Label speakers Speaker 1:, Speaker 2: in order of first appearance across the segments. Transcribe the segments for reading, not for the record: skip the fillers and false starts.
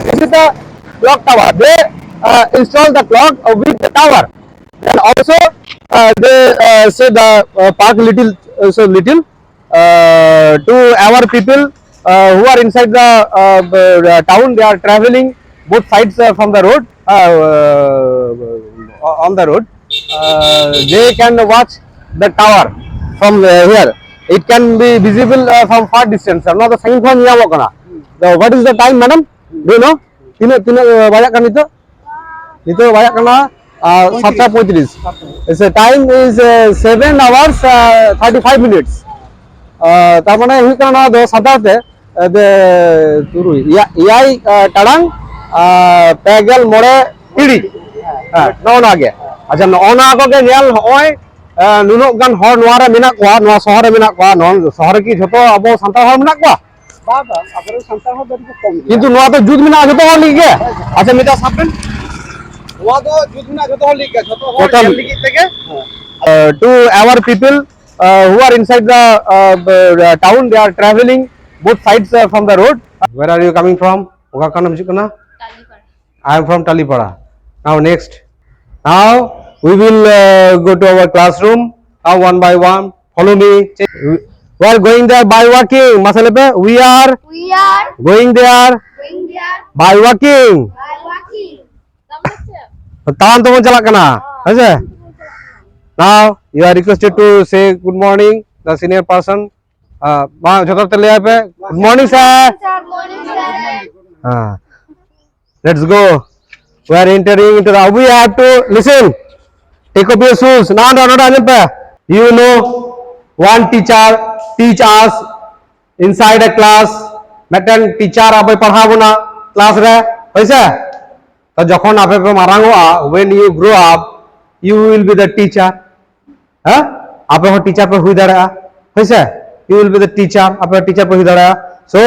Speaker 1: This is the clock tower. They install the clock with the tower, and also they say the park little little to our people who are inside the town. They are traveling both sides from the road on the road. They can watch the tower from here. It can be visible from far distance. Now the sign from what is the time, madam? Do you know? Tino banyak kan itu? Itu banyak kan? 7:35. The time is 7 hours 35 minutes. তার মানে হুই কারণে দো সাদাতে ইয়াই টাড়াং পেগেল মোড়ে টিড়ি নওনা গে আচ্ছা নওনা কে nail হয় নুনুক গান হর নোয়ারে মেনা কোয়া নোয়া শহরে মেনা কোয়া শহরে কি যত আবো সান্তাল হর মেনা কোয়া বাবা আপরে সান্তাল হর দরি কম কিন্তু নোয়া তো জুদ মেনা যত হর লিগে আচ্ছা মিটা সাবরেন নোয়া তো জুদ মেনা যত হর লিগে যত হর লিগে থেকে to our people who are inside the town. They are traveling both sides from the road. Where are you coming from? Talipara. I am from Talipara. Now next. Now we will go to our classroom. Now one by one. Follow me. We are going there by walking. Masalepe. We are going there by walking. Tahan to chalak kana. Acha. Now you are requested to say good morning, the senior person. Good morning, sir. Let's go. We are entering into the. We have to listen. Take up your shoes. No. You know, one teacher teach us inside a class. Metan teacher abai padhabo na class re. Hoise? To jokhon ape marangoa, when you grow up, you will be the teacher. आप teacher पर हुई दाड़ा है you will be the teacher आप teacher पर हुई दाड़ा so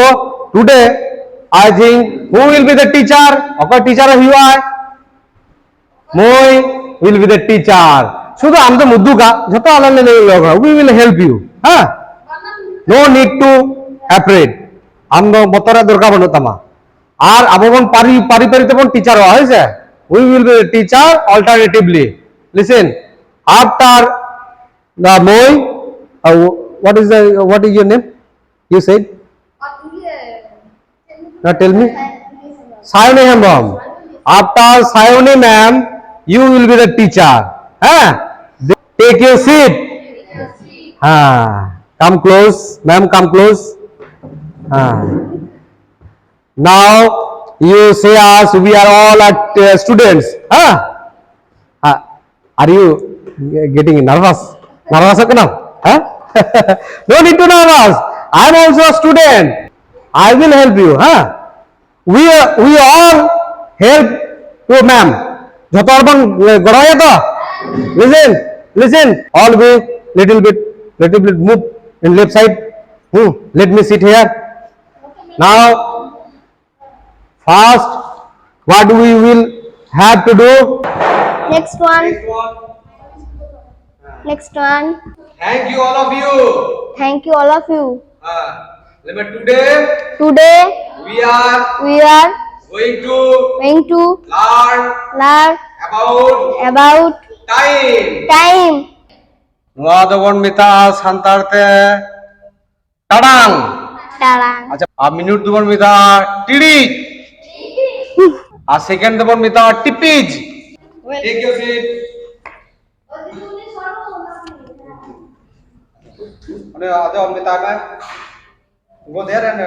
Speaker 1: today I think who will be the teacher upper teacher हुआ है मोय विल बी द टीचर शुद्ध आम तो मुद्दू का जतो आलन ले लोग we will help you no need to afraid आम दो मतरा दरकार बनो तमा আর আববন পারিতে বন টিচার হইছে we will be teacher alternatively listen after the boy what is your name you said now tell me Sayone ma'am after Sayone ma'am you will be the teacher take your seat come close ma'am come close now you say us we are all students are you getting nervous now? No need to nervous. I am also a student. I will help you. We all help to ma'am. Jotorban goraya to. Listen. All be little bit move in left side. Let me sit here. Now, first, what we will have to do?
Speaker 2: Next one.
Speaker 1: Thank you all of you.
Speaker 2: Today
Speaker 1: we are going to learn about
Speaker 2: time.
Speaker 1: Noa dobon mita santarte tadang. Acha a minute dobon mita tidi. A second dobon mita tipij. Take your seat. Go there and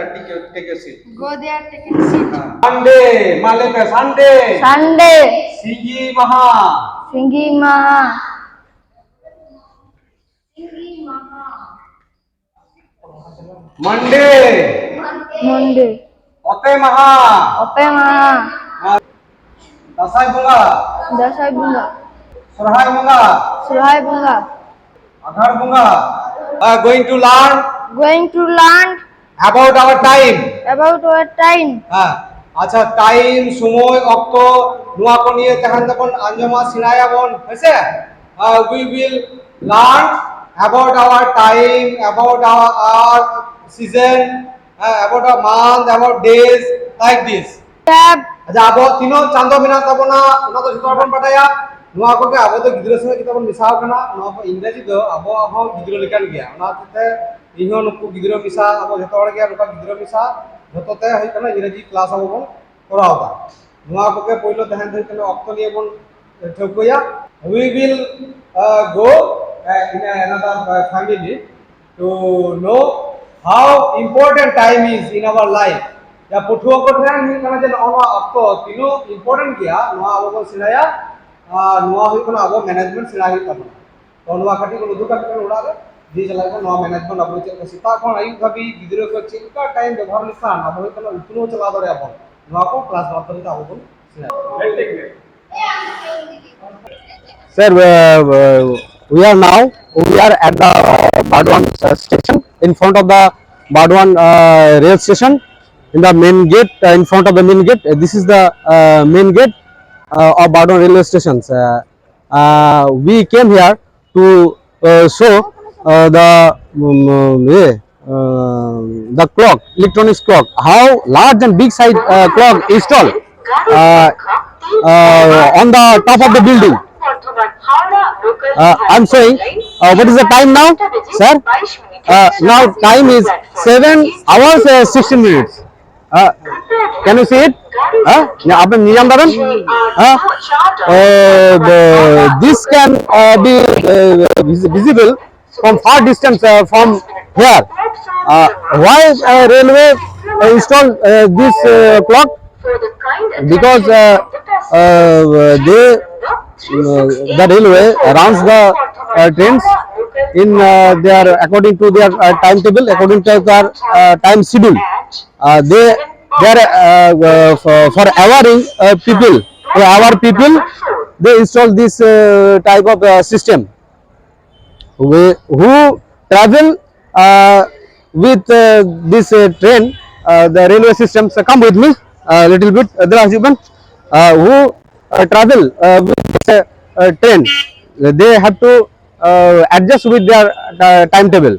Speaker 1: take your seat. Sunday, Malepe, Sunday. Singi Maha. Monday. Ope Maha. Dasai Bunga. Surhai Bunga. Adhar Bunga. Going to learn about our time. আচ্ছা time সময় অক্ত নোয়া কো নিয়ে তাহান তখন আঞ্জমা সিনায়া বন হইছে we will learn about our time, about our season, about a month, about days, like this.
Speaker 2: Tab.
Speaker 1: अच्छा अब तीनों चांदो मिना तब ना तो जितना अपन बताया नुआ को के अब तो गिद्रो से किताबन मिसाव करना नुआ को इंग्लिश तो अब हम गिद्रो लिखन गया ना ते इहो नुकु गिद्रो मिसा अब जतो हड़ गया नुका गिद्रो मिसा जतो ते है कना इंग्लिश क्लास अब बन करा होता नुआ को के पहिलो तहन थे कना ऑक्टो लिए बन ठोकया we will go in another family to know how important time is in our life. या पुठुआ को ठहर नहीं करना चाहिए नवा आपको तीनों इम्पोर्टेंट किया नवा आपको को सिलाया नवा हुई को ना आपको मैनेजमेंट सिलाई करना तो नवा कटी को लुदु का उड़ा दे जी चला को नवा मैनेजमेंट आपको चेक सीता को आई कभी गिद्रो को चेक का टाइम व्यवहार लिखा ना आपको को उतनो चला दो आपको नवा को क्लास माध्यम से आपको सिलाई Sir, we are at the Bardwan station in front of the Bardwan rail station. In the main gate, in front of the main gate, this is the main gate of Bardwan railway stations. We came here to show the clock, electronics clock, how large and big size clock installed on the top of the building. I'm saying, what is the time now, sir? Now time is 7 hours 16 minutes. Can you see it? आपने नियम दारन? This can be visible from far distance from here. Why railway install this clock? Because the railway runs the trains in their according to their timetable, according to their time schedule. They are for hours people, they install this type of system. Who travel with this train, the railway systems. Come with me a little bit. Who travel with this train, they have to adjust with their timetable.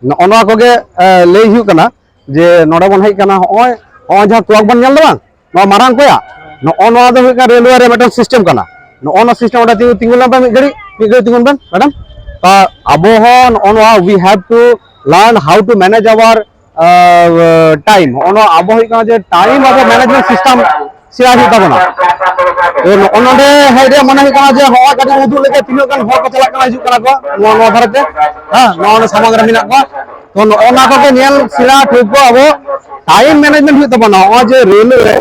Speaker 1: Ona ko ge lei hu kana je noda bon hai kana hoy ja clock ban nyal bang no marang ko ya no ono do hu ka railway re metal system kana no ono system oda tingul ba mi gari tingun ban madam ta abo hon ono we have to learn how to manage our time ono abo hu kana je time abo management system sira hu tabona onode hai re mane hu kana je ho ka udu leke tino kan ho ko chala kana hiju kana ko no dharate ha no samagra mina ko तो ona ko ke nyel sila thuk ko abo time management hu tabana o je railway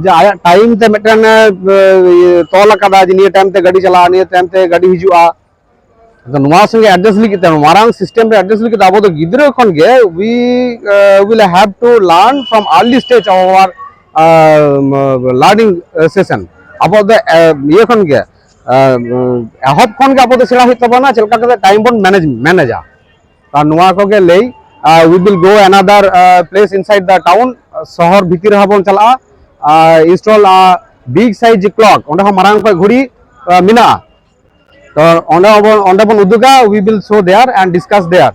Speaker 1: je aya time te metan tol kada je niya time te gadi chala niya time te gadi hijua तो नवा संगे adjust लिखते हैं Marang system पे adjust लिखते अब तो गिद्रो खन गे we will have to learn from early stage of our learning session अब तो ये खन गे एहब खन गे अब तो सिला हित तबना चलका के टाइम बन मैनेजा नुआ को के ले we will go another place inside the town शहर भीतर हबन चला install a big size clock onde ha marang pa घड़ी मिना तो onde bon uduga we will show there and discuss there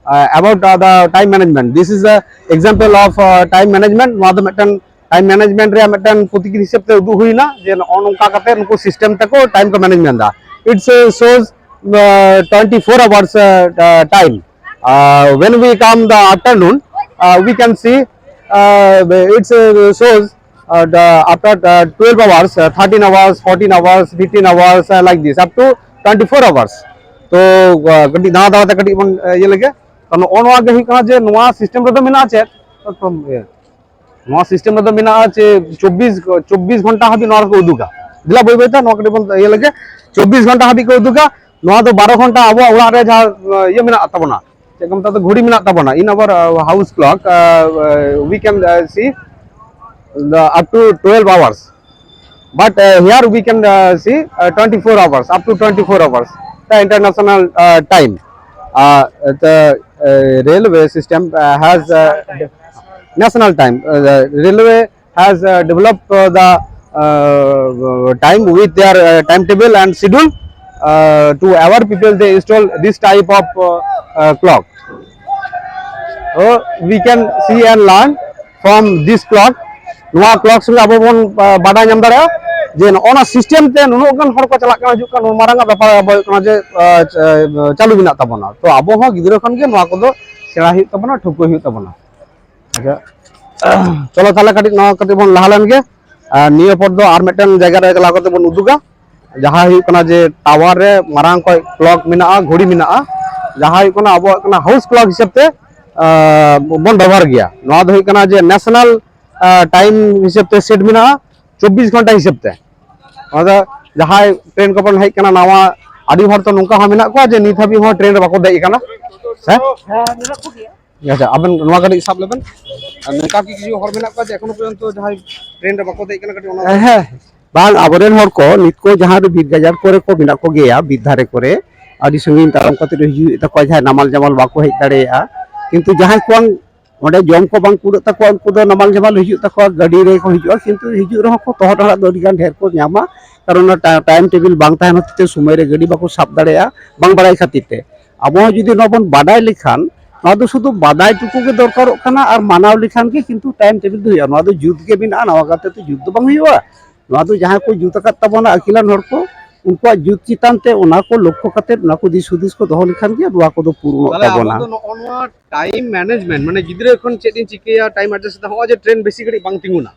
Speaker 1: about the time management. This is a example of time management. नुआ दो मेटन time management रे मेटन पुतिकी हिसाब ते उदु हुइना जे onka kate nuko system tako time ko management da it shows 24 hours time. When we come the afternoon, we can see it shows after 12 hours, 13 hours, 14 hours, 15 hours like this up to 24 hours. तो कटी दाना दाना तक कटी बन ये लगे तो ऑन वाके ही कहाँ जे नवा सिस्टम रे तो मिना छे तो नवा सिस्टम रे तो मिना छे 24 घंटा हाबी नवा को उदुका दिला बोई बोई ता नवा कटी बन ये लगे 24 घंटा हाबी को उदुका नवा तो 12 घंटा अब ओड़ा रे जा ये मिना तबना चेकम ता तो घड़ी मिना तबना in our house clock we can see the up to 12 hours but here we can see 24 hours up to 24 hours the international time. The railway system has national time. The railway has developed the time with their timetable and schedule. To our people they install this type of clock. we can see and learn from this clock. Noa clock sungai abo bon badai nyam dare je ona system te nuno gan hor ko chalak kana hijuk kan maranga bapar abo kana je chalu binak tabona. To abo ho gidro khan ge noa kodo sera hiuk tabona thuko hiuk tabona. Acha cholo thala kati noa kati bon lahalan ge niya por do ar meten jayga re chala kote bon uduga jaha hiuk kana je tower re marang ko clock minaa ghodi minaa jaha hiuk kana abo kana house clock hisab te bon ব্যবহার গিয়া নোয়া দই কানা যে national time হিসাবতে set Mina 24 ঘন্টা হিসাবতে ওদা যাহাই train কপন হেই কানা নাওয়া আদি হর তো নঙ্কা হা মিনা কোয়া যে নিত হাবি হ ট্রেন বাকো দেই কানা হ্যাঁ মিনা কো গিয়া আচ্ছা আবেন নোয়া গাড়ি হিসাব লেবেন নঙ্কা কি কিছু হর মিনা কোয়া যে এখনো পর্যন্ত যাহাই ট্রেন বাকো দেই কানা কাটি ওনা
Speaker 3: হ্যাঁ bang aboren hor ko nit ko jaha do bid gajar kore ko bina ko geya bid dhare kore adi sungin taram kate hiju ta ko jaha namal jamal bako hej dareya কিন্তু jahan kuang onde jom ko bang kudo ta ko unku do namal jamal hiju ta ko gadi re ko hiju kintu hiju ro ko tohor hara do digan her ko nyama karon time table bang tahen hote sumay re gadi bako sab dareya bang barai khatite abo judi nobon badai likhan noa do শুধু বাদাই টুকু গে দরকারক কানা আর মানাও লিখান কে কিন্তু time table do huya noa do jud ge bina nawa gate to jud do bang huya noa do jahan ko jud akat tabona akilan hor ko unko jud chitan te ona ko lokho kate na ko dis hudis ko doho likhan ge noa ko do purno
Speaker 1: তাহলে
Speaker 3: tabona
Speaker 1: আমাদের অনওয়া time management মানে গিদ্রে এখন চেদিন চিকেয়া time adjust দা হয় যে train বেশি ঘড়ি বাং তিঙ্গুনা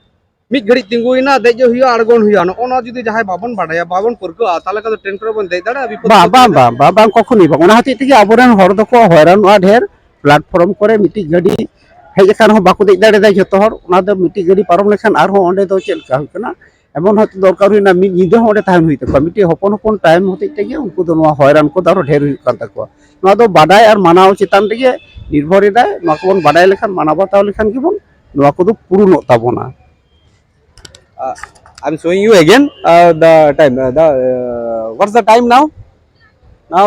Speaker 1: meet ঘড়ি তিঙ্গুইনা দেজে হুইয়া আড়গন হুইয়া অনওয়া যদি যাহাই বাবন বাড়ায়া বাবন পরকো তাহলে কাদো ট্রেন করে বন দেই দাঁড়া বিপদ
Speaker 3: ba ba ba ba bang kokhoni bang ona hati tege aboren hor do ko hoiran wa dher platform kore miti gadi hej kan ho bako dei dare dai joto hor ona do miti gadi parom lekhan ar ho onde do chel ka hukana এমন হয়তো দরকার হই না নিদে হতে time হইতে committee হপন হপন time হতে থেকে উনকু দো নোয়া হয়রান কো দারো ঢের হই কান তাকো নোয়া দো বাডাই আর মানাও চিতান থেকে নির্ভরই দায় নোয়া কোন বাডাই লেখান মানাবা তাও লেখান কি বন নোয়া কো দো পুরনো তাবনা
Speaker 1: I'm showing you again the time what's the time now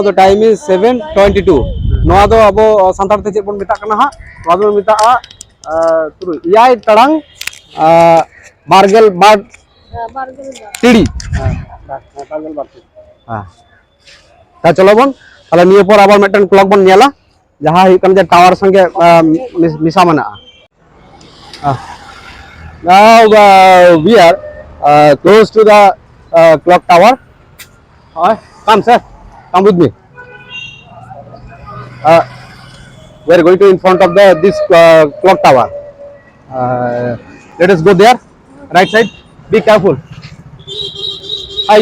Speaker 1: the time is 7:22 noa do abo santar te chepon meta kana ha noa do meta turu yai tarang bargel bar tiడి তা চলো বোন তাহলে নিয়ে পর আবার মেটেন ক্লক বন Nyala যাহা হুই কান যে টাওয়ার সঙ্গে মিশা মানা now we are close to the clock tower come sir come with me we are going to in front of this clock tower let us go there right side be careful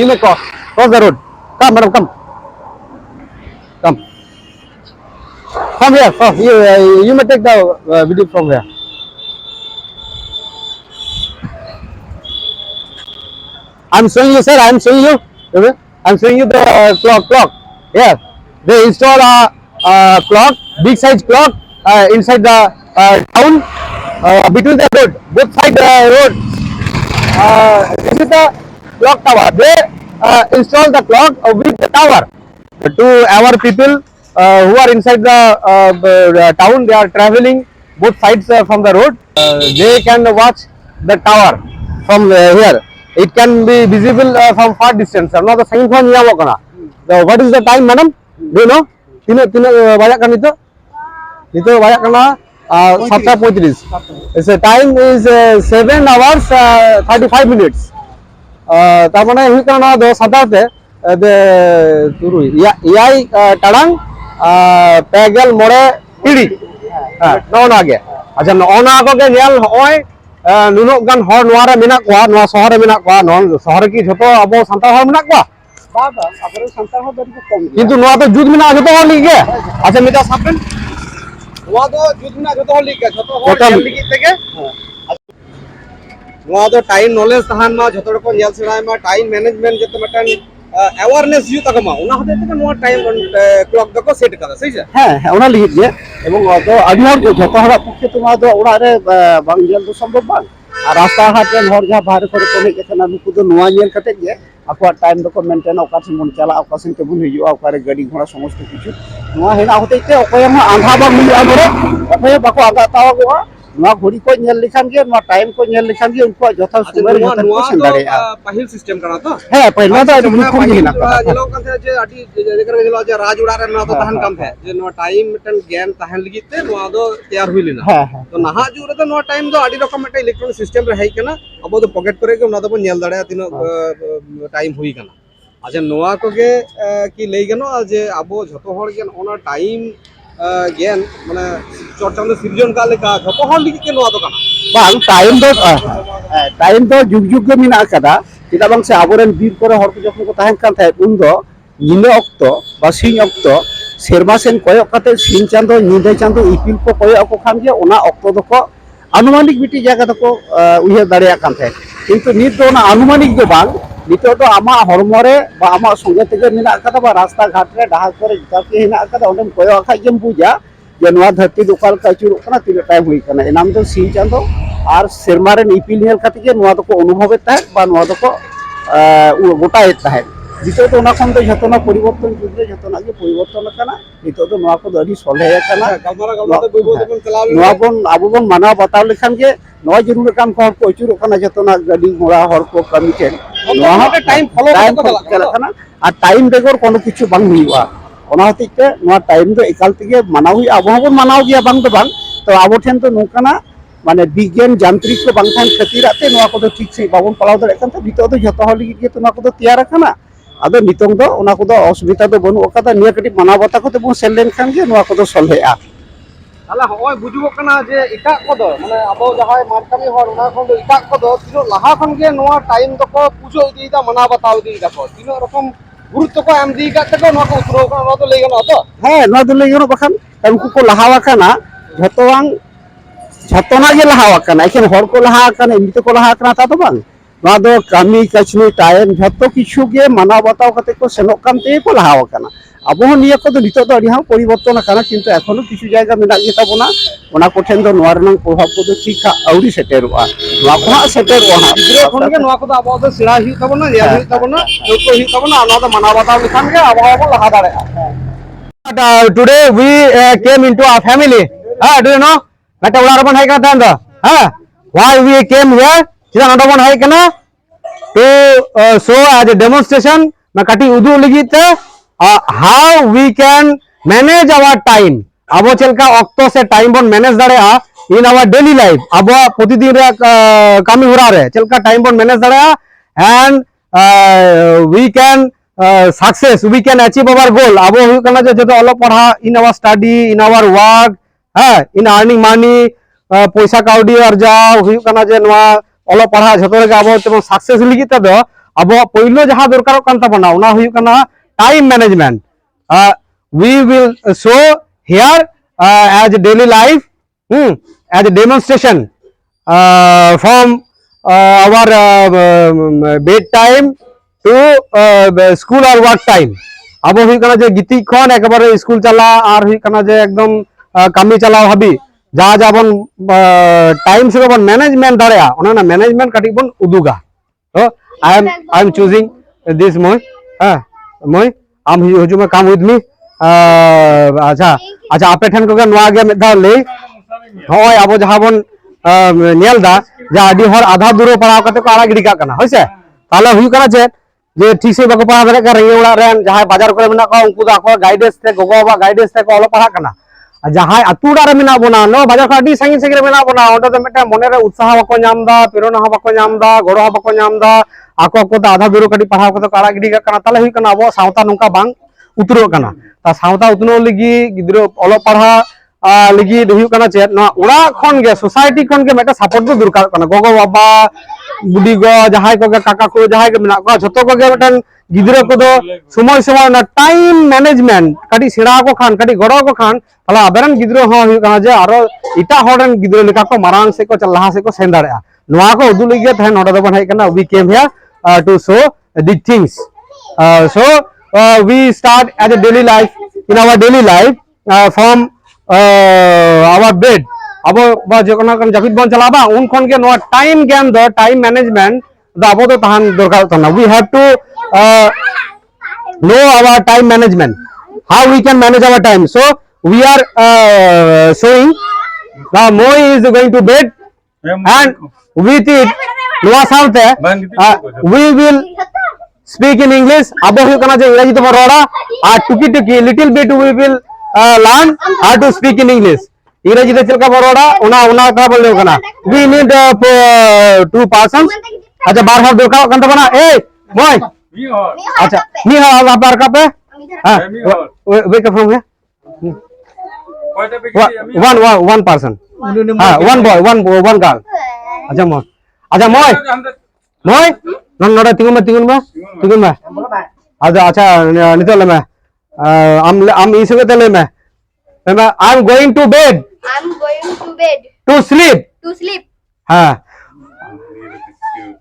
Speaker 1: you may cross the road come madam come here you may take the video from here I'm showing you sir I'm showing you the clock here they install a clock big size clock inside the town between the road both side road this is the clock tower they install the clock with the tower to our people who are inside the town they are traveling both sides from the road they can watch the tower from here it can be visible from far distance now the sign from here what is the time madam do you know tino bajak kan itu bajak kana 7:35 the time is 7 hours 35 minutes তার মানে হুই কানা দো সাতাতে de turu yai tarang pegel more tiri no na ge acha no na ko ge nyal hoy nuno gan hor noara menak kwa no sohore menak kwa no sohore ki joto abo santar hor menak kwa
Speaker 3: baba abore santar ho dari ko kom
Speaker 1: কিন্তু নোয়া তো জুত Mina joto hor lig ge acha mita saben নোয়া তো জুত Mina joto hor lig ge joto hor ligi থেকে নোয়া তো টাইম নলেজ তাহান মা joto রকম nyal serai ma time management যেতে মটান অ্যাওয়ারনেস ইউ তাকমা ওনা হতে থেকে নোয়া টাইম ক্লক দকো সেট করা সেই যে
Speaker 3: হ্যাঁ ওনা লিহিত গে এবং তো আদি হর কো যত হরা পক্ষে তোমা দো ওড়া রে বাং জেল তো সম্ভব বাং আর রাস্তা ঘাট রে হর যা বাহারে করে কোনে কেনা নুকু দো নোয়া জেল কাতে গে আকwa টাইম দকো মেইনটেইন অকাসিন মন চালা অকাসিন তে বুন হিজু আকারে গাড়ি ঘোড়া সমস্ত কিছু নোয়া হেনা হতে তে অকয় মা আধা বাং মিয়া ধরে অকয় বাকো আগা তাওয়া গো ᱱᱚᱣᱟ ᱜᱷᱚᱲᱤ ᱠᱚ ᱧᱮᱞ ᱞᱮᱠᱷᱟन ᱜᱮ ᱱᱚᱣᱟ ᱴᱟइम ᱠᱚ ᱧᱮल ᱞᱮᱠᱷᱟन ᱜᱮ ᱩᱱᱠᱩᱣᱟᱜ ᱡᱚᱛᱷᱟᱛ ᱥᱚᱢᱚᱭ ᱨᱮ ᱡᱚᱛᱷᱟᱛ ᱠᱚ ᱥᱮᱱ ᱫᱟᱲᱮᱭᱟᱜᱼᱟ
Speaker 4: ᱯᱟᱹᱦᱤᱞ ᱥᱤᱥᱴᱮᱢ ᱠᱟᱱᱟ ᱛᱚ
Speaker 3: ᱦᱮᱸ ᱯᱟᱹᱦᱤᱞ ᱫᱚ ᱟᱹᱰᱤ ᱵᱷᱩᱞ ᱜᱮ ᱦᱮᱱᱟᱜ ᱟᱠᱟᱫᱟ
Speaker 4: ᱧᱮᱞᱚᱜ ᱠᱟᱱ ᱛᱟᱦᱮᱸ ᱡᱮ ᱟᱹᱰᱤ ᱡᱟᱭᱜᱟ ᱨᱮ ᱧᱮᱞᱚᱜᱼᱟ ᱡᱮ ᱨᱟᱡᱽ ᱚᱲᱟᱜ ᱨᱮ ᱱᱚᱣᱟ ᱫᱚ ᱛᱟᱦᱮᱱ ᱠᱟᱱ ᱛᱟᱦᱮᱸᱫ ᱡᱮ ᱱᱚᱣᱟ ᱴᱟइम ᱢᱤᱫᱴᱮᱱ জ্ঞান ᱛᱟᱦᱮᱱ ᱞᱟᱹᱜᱤᱫ ᱛᱮ ᱱᱚᱣᱟ ᱫᱚ ᱛᱮᱭᱟᱨ ᱦᱩᱭ ᱞᱮᱱᱟ
Speaker 3: ᱦᱮᱸ ᱦᱮᱸ
Speaker 4: ᱛᱚ ᱱᱟᱦᱟᱜ ᱡᱩᱜ ᱨᱮᱫᱚ ᱱᱚᱣᱟ ᱴᱟइम ᱫᱚ ᱟᱹᱰᱤ ᱨᱚᱠᱚᱢ ᱢᱤᱫᱴᱮᱱ ᱤᱞᱮᱠᱴᱨᱚনিক ᱥᱤᱥᱴᱮᱢ ᱨᱮ ᱦᱮᱡ ᱠᱟᱱᱟ ᱟᱵᱚ ᱫᱚ ᱯᱚᱠᱮᱴ ᱠᱚᱨᱮ ᱜᱮ ᱚᱱᱟ ᱫᱚᱵᱚᱱ ᱧᱮᱞ ᱫᱟᱲᱮᱭᱟᱜᱼᱟ ᱛᱤᱱᱟᱹᱜ ᱴᱟइम ᱦᱩᱭ ᱠᱟᱱᱟ ᱟᱪᱪᱷᱟ ᱱᱚᱣᱟ ᱠᱚᱜᱮ ᱠᱤ ᱞᱟᱹᱭ ᱜᱟᱱᱚᱜᱼᱟ ᱡᱮ ᱟᱵᱚ ᱡᱷᱚᱛᱚ ᱦᱚᱲ ᱜᱮ ᱚᱱᱟ ᱴᱟइम জ্ঞান মানে চর্চা সিরজন কাল লেখা যত হল লিখে কে নোয়া তো কানা
Speaker 3: ᱵᱟᱝ ᱴᱟइम ᱫᱚ ᱡᱩᱜᱽ ᱡᱩᱜᱽ ᱜᱮ ᱢᱮᱱᱟᱜ ᱟᱠᱟᱫᱟ ᱪᱮᱫᱟᱜ ᱵᱟᱝ ᱥᱮ ᱟᱵᱚᱨᱮᱱ ᱵᱤᱨ ᱠᱚᱨᱮ ᱦᱚᱲ ᱠᱚ ᱡᱚᱠᱷᱚᱱ ᱠᱚ ᱛᱟᱦᱮᱱ ᱠᱟᱱ ᱛᱟᱦᱮᱸᱫ ᱩᱱ ᱫᱚ ᱧᱤᱫᱟᱹ ᱚᱠᱛᱚ ᱵᱟ ᱥᱤᱧ ᱚᱠᱛᱚ ᱥᱮᱨᱢᱟ ᱥᱮᱱ ᱠᱚᱭᱚᱜ ᱠᱟᱛᱮ ᱥᱤᱧ ᱪᱟᱸᱫᱳ ᱧᱤᱫᱟᱹ ᱪᱟᱸᱫᱳ ᱤᱯᱤᱞ ᱠᱚ ᱠᱚᱭᱚᱜ ᱟᱠᱚ ᱠᱷᱟᱱ ᱜᱮ ᱚᱱᱟ ᱚᱠᱛᱚ ᱫᱚᱠᱚ ᱟᱱᱩᱢᱟᱱᱤক ᱢᱤᱫᱴᱤᱡ ᱡᱟᱭᱜᱟ ᱫᱚᱠᱚ ᱩᱭᱦᱟᱹᱨ ᱫᱟᱲᱮᱭᱟᱜ ᱠᱟᱱ ᱛᱟᱦᱮᱸᱫ ᱠᱤᱱᱛᱩ ᱱᱤᱛ ᱫᱚ ᱚᱱᱟ ᱟᱱᱩᱢᱟনিক ᱫᱚ ᱵᱟᱝ ᱱᱤᱛᱚᱜ ᱫᱚ ᱟᱢᱟᱜ ᱦᱚᱲᱢᱚ ᱨᱮ ᱵᱟ ᱟᱢᱟᱜ ᱥᱚᱸᱜᱮ ᱛᱮᱜᱮ ᱢᱮᱱᱟᱜ ᱟᱠᱟᱫᱟ ᱵᱟ ᱨᱟᱥᱛᱟ ᱜᱷᱟᱴ ᱨᱮ ᱰᱟᱦᱟᱨ ᱠᱚᱨᱮ ᱡᱚᱛᱚ ᱦᱮᱱᱟᱜ ᱟᱠᱟᱫᱟ ᱚᱸᱰᱮᱢ ᱠᱚᱭᱚᱜ ᱠᱷᱟᱡ ᱜᱮᱢ ᱵᱩᱡᱟ ᱡᱮ ᱱᱚᱣᱟ ᱫᱷᱟᱹᱨᱛᱤ ᱫᱚ ᱚᱠᱟ ᱞᱮᱠᱟ ᱟᱹᱪᱩᱨᱚᱜ ᱠᱟᱱᱟ ᱛᱤᱱᱟᱹᱜ ᱴᱟइम ᱦᱩᱭ ᱠᱟᱱᱟ ᱮᱱᱟᱢ ᱫᱚ ᱥᱤᱧ ᱪᱟᱸᱫᱳ ᱟᱨ ᱥᱮᱨᱢᱟ ᱨᱮᱱ ᱤᱯᱤᱞ ᱧᱮᱞ ᱠᱟᱛᱮ ᱜᱮ ᱱᱚᱣᱟ ᱫᱚᱠᱚ ᱚᱱᱩᱵᱷᱚᱵᱮᱫ ᱛᱟᱦᱮᱸᱫ ᱵᱟ ᱱᱚᱣᱟ ᱫᱚᱠᱚ ᱜᱚᱴᱟᱭᱮᱫ ᱛᱟᱦᱮᱸᱫ ᱱᱤᱛᱚᱜ ᱫᱚ ᱚᱱᱟ ᱠᱷᱚᱱ ᱫᱚ ᱡᱷᱚᱛᱚᱱᱟᱜ ᱯᱚᱨᱤᱵᱚᱨᱛᱚᱱ ᱡᱩᱜᱽ ᱨᱮ ᱡᱷᱚᱛᱚᱱᱟᱜ ᱜᱮ ᱯᱚᱨᱤᱵᱚᱨᱛᱚᱱ ᱟᱠᱟᱱᱟ ᱱᱤᱛᱚᱜ ᱫᱚ ᱱᱚᱣᱟ ᱠᱚᱫᱚ ᱟᱹᱰᱤ ᱥᱚᱞᱦᱮ ᱟᱠᱟᱱᱟ ᱱᱚᱣᱟ ᱵᱚᱱ ᱟᱵᱚ ᱵᱚᱱ ᱢᱟᱱᱟᱣ ᱵᱟᱛᱟᱣ ᱞᱮᱠᱷᱟᱱ ᱜᱮ ᱱᱚᱣᱟ ᱡᱟᱹᱨᱩᱲ ᱟᱠᱟᱱ ᱦᱚᱲ ᱠᱚ ᱟᱹᱪᱩᱨᱚᱜ ᱠᱟᱱᱟ ᱡᱷᱚᱛᱚᱱᱟᱜ ᱜᱟᱹᱰᱤ ᱜᱷᱚᱲᱟ ᱦᱚᱲ ᱠᱚ ᱠᱟᱹᱢᱤ ᱴᱷᱮᱱ ᱱᱚᱣᱟ ᱦᱚᱸ
Speaker 4: টাইম ফলো
Speaker 3: ᱴᱟइम
Speaker 4: করতে
Speaker 3: ᱠᱷᱚᱱ ᱪᱟᱞᱟᱜ ᱠᱟᱱᱟ ᱟᱨ ᱴᱟइम ᱵᱮᱜᱚᱨ कोनो কিছু ᱵᱟᱝ ᱦᱩᱭᱩᱜᱼᱟ ᱚᱱᱟ ᱦᱚᱛᱮᱡ ᱛᱮ ᱱᱚᱣᱟ ᱴᱟइम ᱫᱚ ᱮᱠᱟᱞ ᱛᱮᱜᱮ ᱢᱟᱱᱟᱣ ᱦᱩᱭᱩᱜᱼᱟ ᱟᱵᱚ ᱦᱚᱸᱵᱚᱱ ᱢᱟᱱᱟᱣ ᱜᱮᱭᱟ ᱵᱟᱝ ᱫᱚ ᱵᱟᱝ ᱛᱚ ᱟᱵᱚ ᱴᱷᱮᱱ ᱫᱚ ᱱᱚᱝᱠᱟᱱᱟᱜ মানে বিজ্ঞান যান্ত্রিক ᱠᱚ ᱵᱟᱝ ᱛᱟᱦᱮᱱ ᱠᱷᱟᱹᱛᱤᱨᱟᱜ ᱛᱮ ᱱᱚᱣᱟ ᱠᱚᱫᱚ ᱴᱷᱤᱠ ᱥᱟᱺᱦᱤᱡ ᱵᱟᱵᱚᱱ ᱯᱟᱞᱟᱣ ᱫᱟᱲᱮᱭᱟᱜ ᱠᱟᱱ ᱛᱮ ᱱᱤᱛᱚᱜ ᱫᱚ ᱡᱷᱚᱛᱚ ᱦᱚᱲ ᱞᱟᱹᱜᱤᱫ ᱜᱮ ᱱᱚᱣᱟ ᱠᱚᱫᱚ ᱛᱮᱭᱟᱨ ᱟᱠᱟᱱᱟ ᱟᱫᱚ ᱱᱤᱛᱚᱝ ᱫᱚ ᱚᱱᱟ ᱠᱚᱫᱚ ᱚᱥᱩᱵᱤᱫᱟ ᱫᱚ ᱵᱟᱹᱱᱩᱜ ᱟᱠᱟᱫᱟ ᱱᱤᱭᱟᱹ ᱠᱟᱹᱴᱤᱡ ᱢᱟᱱᱟᱣ ᱵᱟᱛᱟᱣ ᱠᱟᱛᱮ ᱵᱚᱱ ᱥᱮᱱ ᱞᱮᱱᱠᱷᱟᱱ ᱜᱮ ᱱᱚᱣᱟ ᱠᱚᱫᱚ ᱥᱚᱞᱦᱮᱜᱼᱟ
Speaker 4: তাহলে হয় বুঝুগᱚᱜ ᱠᱟᱱᱟ ᱡᱮ ᱮᱴᱟᱜ ᱠᱚᱫᱚ ᱢᱟᱱᱮ ᱟᱵᱚ ᱡᱟᱦᱟᱸᱭ ᱢᱟᱴ ᱠᱟᱹᱢᱤ ᱦᱚᱲ ᱚᱱᱟ ᱠᱷᱚᱱ ᱫᱚ ᱮᱴᱟᱜ ᱠᱚᱫᱚ ᱛᱤᱱᱟᱹᱜ ᱞᱟᱦᱟ ᱠᱷᱚᱱ ᱜᱮ ᱱᱚᱣᱟ ᱴᱟइम ᱫᱚᱠᱚ ᱯᱩᱡᱟᱹ ᱤᱫᱤᱭᱮᱫᱟ ᱢᱟᱱᱟᱣ ᱵᱟᱛᱟᱣ ᱤᱫᱤᱭᱮᱫᱟ ᱠᱚ ᱛᱤᱱᱟᱹᱜ ᱨᱚᱠᱚᱢ গুরুত্ব ᱠᱚ ᱮᱢ ᱤᱫᱤ ᱠᱟᱫ ᱛᱮᱠᱚ ᱱᱚᱣᱟ ᱠᱚ ᱩᱛᱨᱟᱹᱣ ᱠᱟᱱᱟ ᱱᱚᱣᱟ ᱫᱚ ᱞᱟᱹᱭ ᱜᱟᱱᱚᱜᱼᱟ ᱛᱚ
Speaker 3: ᱦᱮᱸ ᱱᱚᱣᱟ ᱫᱚ ᱞᱟᱹᱭ ᱜᱟᱱᱚᱜ ᱵᱟᱠᱷᱟᱱ ᱩᱱᱠᱩ ᱠᱚ ᱞᱟᱦᱟ ᱟᱠᱟᱱᱟ ᱡᱷᱚᱛᱚᱣᱟᱜ ᱜᱮ ᱞᱟᱦᱟ ᱟᱠᱟᱱᱟ ᱮᱠᱷᱮᱱ ᱦᱚᱲ ᱠᱚ ᱞᱟᱦᱟ ᱟᱠᱟᱱᱟ ᱮᱢনি ᱛᱮᱠᱚ ᱞᱟᱦᱟ ᱟᱠᱟᱱᱟ তা ᱫᱚ ᱵᱟᱝ ᱱᱚᱣᱟ ᱫᱚ ᱠᱟᱹᱢᱤ ᱠᱟᱹᱥᱱᱤ ᱴᱟइम ᱡᱷᱚᱛᱚ ᱠᱤᱪᱷᱩ ᱜᱮ ᱢᱟᱱᱟᱣ ᱵᱟᱛᱟᱣ ᱠᱟᱛᱮ ᱠᱚ ᱥᱮᱱᱚᱜ ᱠᱟᱱ ᱛᱮᱜᱮ ᱠᱚ ᱞᱟᱦᱟ ᱟᱠᱟᱱᱟ ᱟᱵᱚ ᱦᱚᱸ ᱱᱤᱭᱟᱹ ᱠᱚᱫᱚ ᱱᱤᱛᱚᱜ ᱫᱚ ᱟᱹᱰᱤ ᱦᱚᱸ ᱯᱚᱨᱤᱵᱚᱨᱛᱚᱱ ᱟᱠᱟᱱᱟ ᱠᱤᱱᱛᱩ ᱮᱠᱷᱚᱱᱳ ᱠᱤᱪᱷᱩ ᱡᱟᱭᱜᱟ ᱢᱮᱱᱟᱜ ᱜᱮ ᱛᱟᱵᱚᱱᱟ ᱚᱱᱟ ᱠᱚ ᱴᱷᱮᱱ ᱫᱚ ᱱᱚᱣᱟ ᱨᱮᱱᱟᱜ ᱯᱨᱚᱵᱷᱟᱵ ᱠᱚᱫᱚ ᱴᱷᱤᱠ ᱟᱹᱣᱨᱤ ᱥᱮᱴᱮᱨᱚᱜᱼᱟ ᱱᱚᱣᱟ ᱠᱚ ᱦᱟᱸᱜ ᱥᱮᱴᱮᱨᱚᱜᱼᱟ ᱦᱟᱸᱜ
Speaker 4: ᱜᱤᱫᱽᱨᱟᱹ ᱠᱷᱚᱱ ᱜᱮ ᱱᱚᱣᱟ ᱠᱚᱫᱚ ᱟᱵᱚ ᱫᱚ ᱥᱮᱬᱟ ᱦᱩᱭᱩᱜ ᱛᱟᱵᱚᱱᱟ ᱧᱮᱞ ᱦᱩᱭᱩᱜ ᱛᱟᱵᱚᱱᱟ ᱞᱟᱹᱭ ᱦᱩᱭᱩᱜ ᱛᱟᱵᱚᱱᱟ ᱚᱱᱟ ᱫᱚ ᱢᱟᱱᱟᱣ ᱵᱟᱛᱟᱣ ᱞᱮᱠᱷᱟᱱ ᱜᱮ ᱟᱵᱚ ᱦᱚᱸᱵᱚᱱ ᱞᱟᱦᱟ ᱫᱟᱲᱮᱭᱟᱜᱼᱟ
Speaker 1: But, today we came into our family. Do you know? Mata ular pun hai kana tahan do. Why we came here? Kita nada pun hai kana to show as a demonstration. Na kati udu lagi te how we can manage our time. Abo chelka okto se time pun manage dare in our daily life. Abo protidin re kami hura re. Chelka time pun manage dare and we can success we can achieve our goal abo hu kana je joto olo padha in our study in our work in earning money poisa kaudi arjao hu kana je noa olo padha joto rege abo tebon success ligi te do abo poilo jaha dorkarok kan tabona ona hu kana time management we will show here as a daily life as a demonstration from our bed time to school or work time abo hui kana je giti khon ekabare school chala ar hui kana je ekdom kami chala habi ja ja bon time se bon management darea ona na management kati bon uduga so I am choosing this moy moy am hujuma come with me acha ape than ko noa ge med da lei hoy abo jaha bon nyel da ja adi hor adha duro padaw kate ko ara gidi ka kana hoise tale hui kana je जे ठीक से बाको पढ़ा दाड़े रेंगे ओड़ा rain जहां बाजार करे मेना को उनको दा को गाइडेंस ते गोगो बा गाइडेंस ते को ओलो पढ़ा कना जहां अतु ओड़ा रे मेना बोना नो बाजार का डी संगी संगी रे मेना बोना ओटा तो मेटा मने रे उत्साह बाको नामदा प्रेरणा हो बाको नामदा गड़ो हो बाको नामदा आको को दा आधा दूर कटी पढ़ा को तो काड़ा गिडी कना ताले हुई कना अबो सावता नुका बांग उतरो कना ता सावता उतनो लगी गिद्रो ओलो पढ़ा लगी हुई कना चेत ना ओड़ा खन गे सोसाइटी खन के मेटा सपोर्ट दो दरकार कना गोगो बाबा बुडी गो जहां को काका को जहां के मेना को जतो को गे मेटन गिद्रो को दो समय समय ना टाइम मैनेजमेंट कटी सेड़ा को खान कटी गड़ो को खान तला अबेरन गिद्रो हो हुई कना जे आरो इटा हॉर्डन गिद्रो लेका को मारांग से को चलहा से को सेन दाड़या नोआ को उदु लगे थे नोडा दबन है कना we came here to show the things so we start as a daily life in our daily life from our bed abo ba jekona kan japit bon chalaba un khon ge no time game do time management da abo do tahan dorkar tona we have to know our time management how we can manage our time so we are showing Now Moi is going to bed and with it Noah Salte we will speak in English. Abo hu kana je English to roda tuki little bit we will learn how to speak in English. English te chilka roda una ka bolle kana. We need 2 persons. Acha bar har dekha kan bana hey Moi. Acha ni ha bar ka pe wake up from here. One person. One boy, one girl. Acha Moi. Acha Moi. Moi. Non nora tingun ba. Acha nitol me. Am isu ke tele me. I'm going to bed.
Speaker 2: I'm going to bed.
Speaker 1: To sleep.
Speaker 2: To sleep.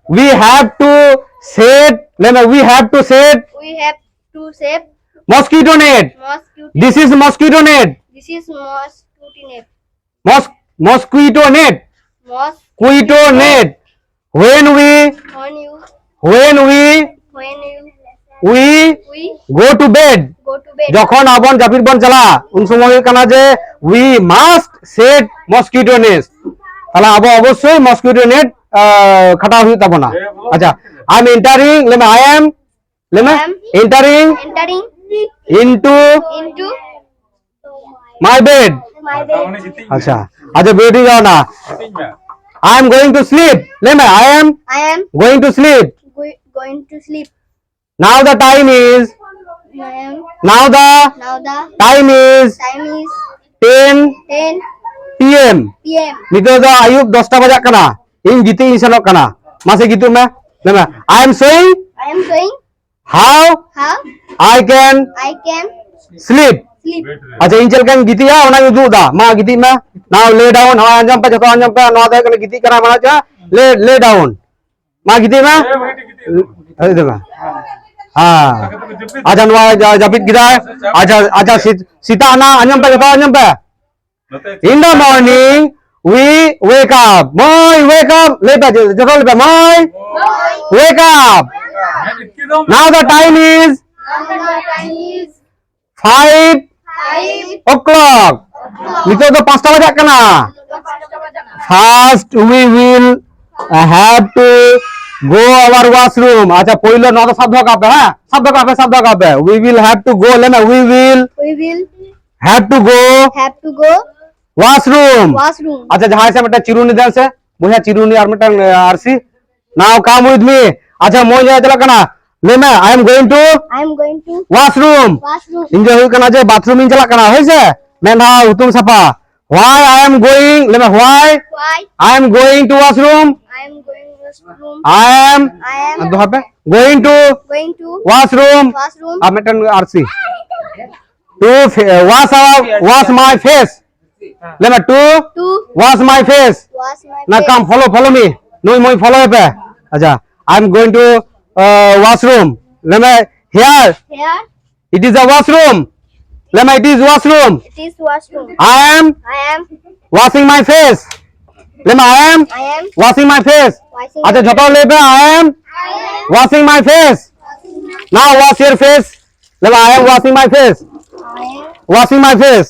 Speaker 1: We have to set. We have to set
Speaker 2: We have to save
Speaker 1: mosquito net.
Speaker 2: mosquito.
Speaker 1: This is mosquito net.
Speaker 2: This is mosquito net.
Speaker 1: Mosquito net. Mosquito net. When we go to bed.
Speaker 2: go to bed.
Speaker 1: যখন আবন জাপির বন চালা উন সময় কানা যে we must set mosquito net. তাহলে আবো অবশ্যই mosquito net খাটা হইতে পাবো না। আচ্ছা I am entering
Speaker 2: Entering
Speaker 1: into
Speaker 2: into
Speaker 1: my bed.
Speaker 2: my bed.
Speaker 1: আচ্ছা আচ্ছা বেডে যাও না I am going to sleep. I am
Speaker 2: I am
Speaker 1: going to sleep.
Speaker 2: going to sleep.
Speaker 1: Now the time is
Speaker 2: I am
Speaker 1: now the
Speaker 2: now the
Speaker 1: time is
Speaker 2: time is
Speaker 1: 10
Speaker 2: 10
Speaker 1: PM.
Speaker 2: p.m.
Speaker 1: Nito do ayub 10 ta bajak kana. In giti isanok kana. Mase gitu me. I am saying
Speaker 2: I am saying
Speaker 1: how
Speaker 2: how
Speaker 1: I can
Speaker 2: I can
Speaker 1: sleep.
Speaker 2: sleep.
Speaker 1: Acha inchel kan giti ya ona yudu da. Ma giti me. Now lay down. Ha anjam pa jato anjam pa no da kan giti kana mana cha lay down. Ma giti me. Ayo dega. Acha no japit gida. Acha sita ana anjam pa jato anjam pa. In the morning we wake up. Moi wake up. Lepa jato lepa moi. Wake up. Now the time is
Speaker 2: Now the time is
Speaker 1: 5
Speaker 2: 5
Speaker 1: o'clock. Nito do 5 ta bajak kana. First we will have to go our washroom. Acha poilo no sabdo ka pe ha. Sabdo ka pe. We will have to go lema. We will
Speaker 2: we will
Speaker 1: have to go washroom.
Speaker 2: washroom.
Speaker 1: আচ্ছা যাহাই সে একটা চিরুনি দেছে বুঝা চিরুনি আর একটা আরসি নাও কাম উইথ মি আচ্ছা মই যাই দিলা কেনা লেমা I am going to
Speaker 2: I am going to
Speaker 1: washroom
Speaker 2: washroom.
Speaker 1: ইনজয় হই কেনা যে বাথরুম ইন চলা কেনা হইছে মেনা উতুম সাফা হোয়াই আই এম গোইং লেমা why
Speaker 2: Why
Speaker 1: I am going to washroom
Speaker 2: I am going to washroom.
Speaker 1: I am
Speaker 2: I am
Speaker 1: দহাবে going to
Speaker 2: going to
Speaker 1: washroom
Speaker 2: washroom
Speaker 1: আর মেটা আরসি to wash my face let me to
Speaker 2: to
Speaker 1: wash my face
Speaker 2: wash my
Speaker 1: Now
Speaker 2: face.
Speaker 1: come, follow me. No, moi follow me. Acha, I'm going to washroom. Lema here.
Speaker 2: Here
Speaker 1: It is a washroom. Lema it is washroom.
Speaker 2: it is washroom.
Speaker 1: I am
Speaker 2: I am
Speaker 1: washing my face. Lema I am washing my face.
Speaker 2: washing
Speaker 1: Acha jhoto lebe I am washing my face. Now wash your face. Lema I am washing my face. Washing my face.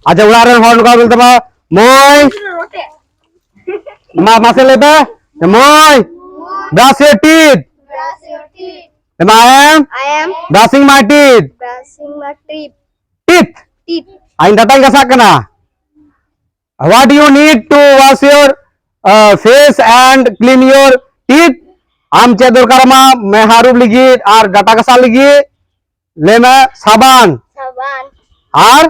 Speaker 1: Acha udaharon horn ka bolte ba moi মাসে লেবে মই brush your teeth.
Speaker 2: brush your teeth.
Speaker 1: I am brushing my teeth.
Speaker 2: Brushing my
Speaker 1: Teeth. Ain datang ka sakna. What do you need to wash your face and clean your teeth? Amche dorkar ma me harub ligi ar gata kasa ligi lema saban ar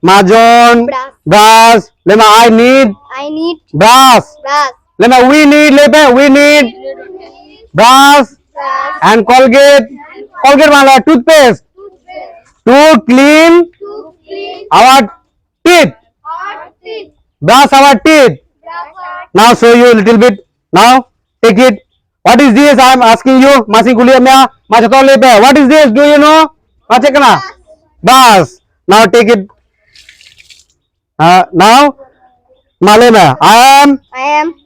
Speaker 1: majon brush lema I need brush lema we need brush and Colgate mala toothpaste to clean our teeth. Brush our teeth. Now show you a little bit. Now take it. What is this? I am asking you. Masi kuliya mea machato lebe. What is this? Do you know? Machekana. Brush. Now take it. Now malema. I am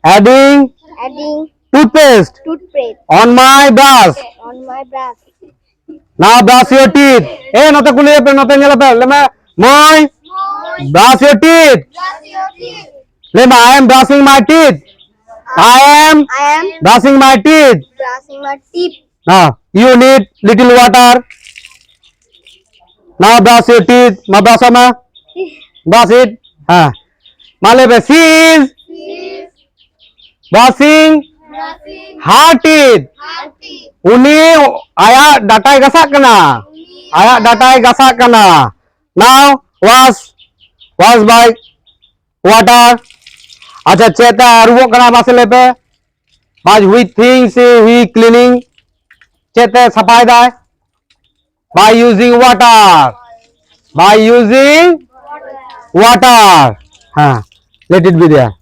Speaker 1: adding toothpaste on my brush. Now brush your teeth. Nota kuliya pe nota nyala pe lema moi Brush your teeth.
Speaker 2: Brush your teeth.
Speaker 1: Lema, I am brushing my teeth. I am
Speaker 2: I am
Speaker 1: brushing my teeth.
Speaker 2: brushing my teeth.
Speaker 1: Now, you need little water. Now brush your teeth. Ma brush ma. Brush it. Malebe, she is
Speaker 2: She's
Speaker 1: brushing
Speaker 2: brushing
Speaker 1: her teeth.
Speaker 2: her teeth.
Speaker 1: Uni ayak datai gasak kana. Ayak datai gasak kana. Now wash by water. Acha cheta ruwok kana masele pe. Baj we things we cleaning. Cheta sapai dai. By using water. By using water. Let it be there.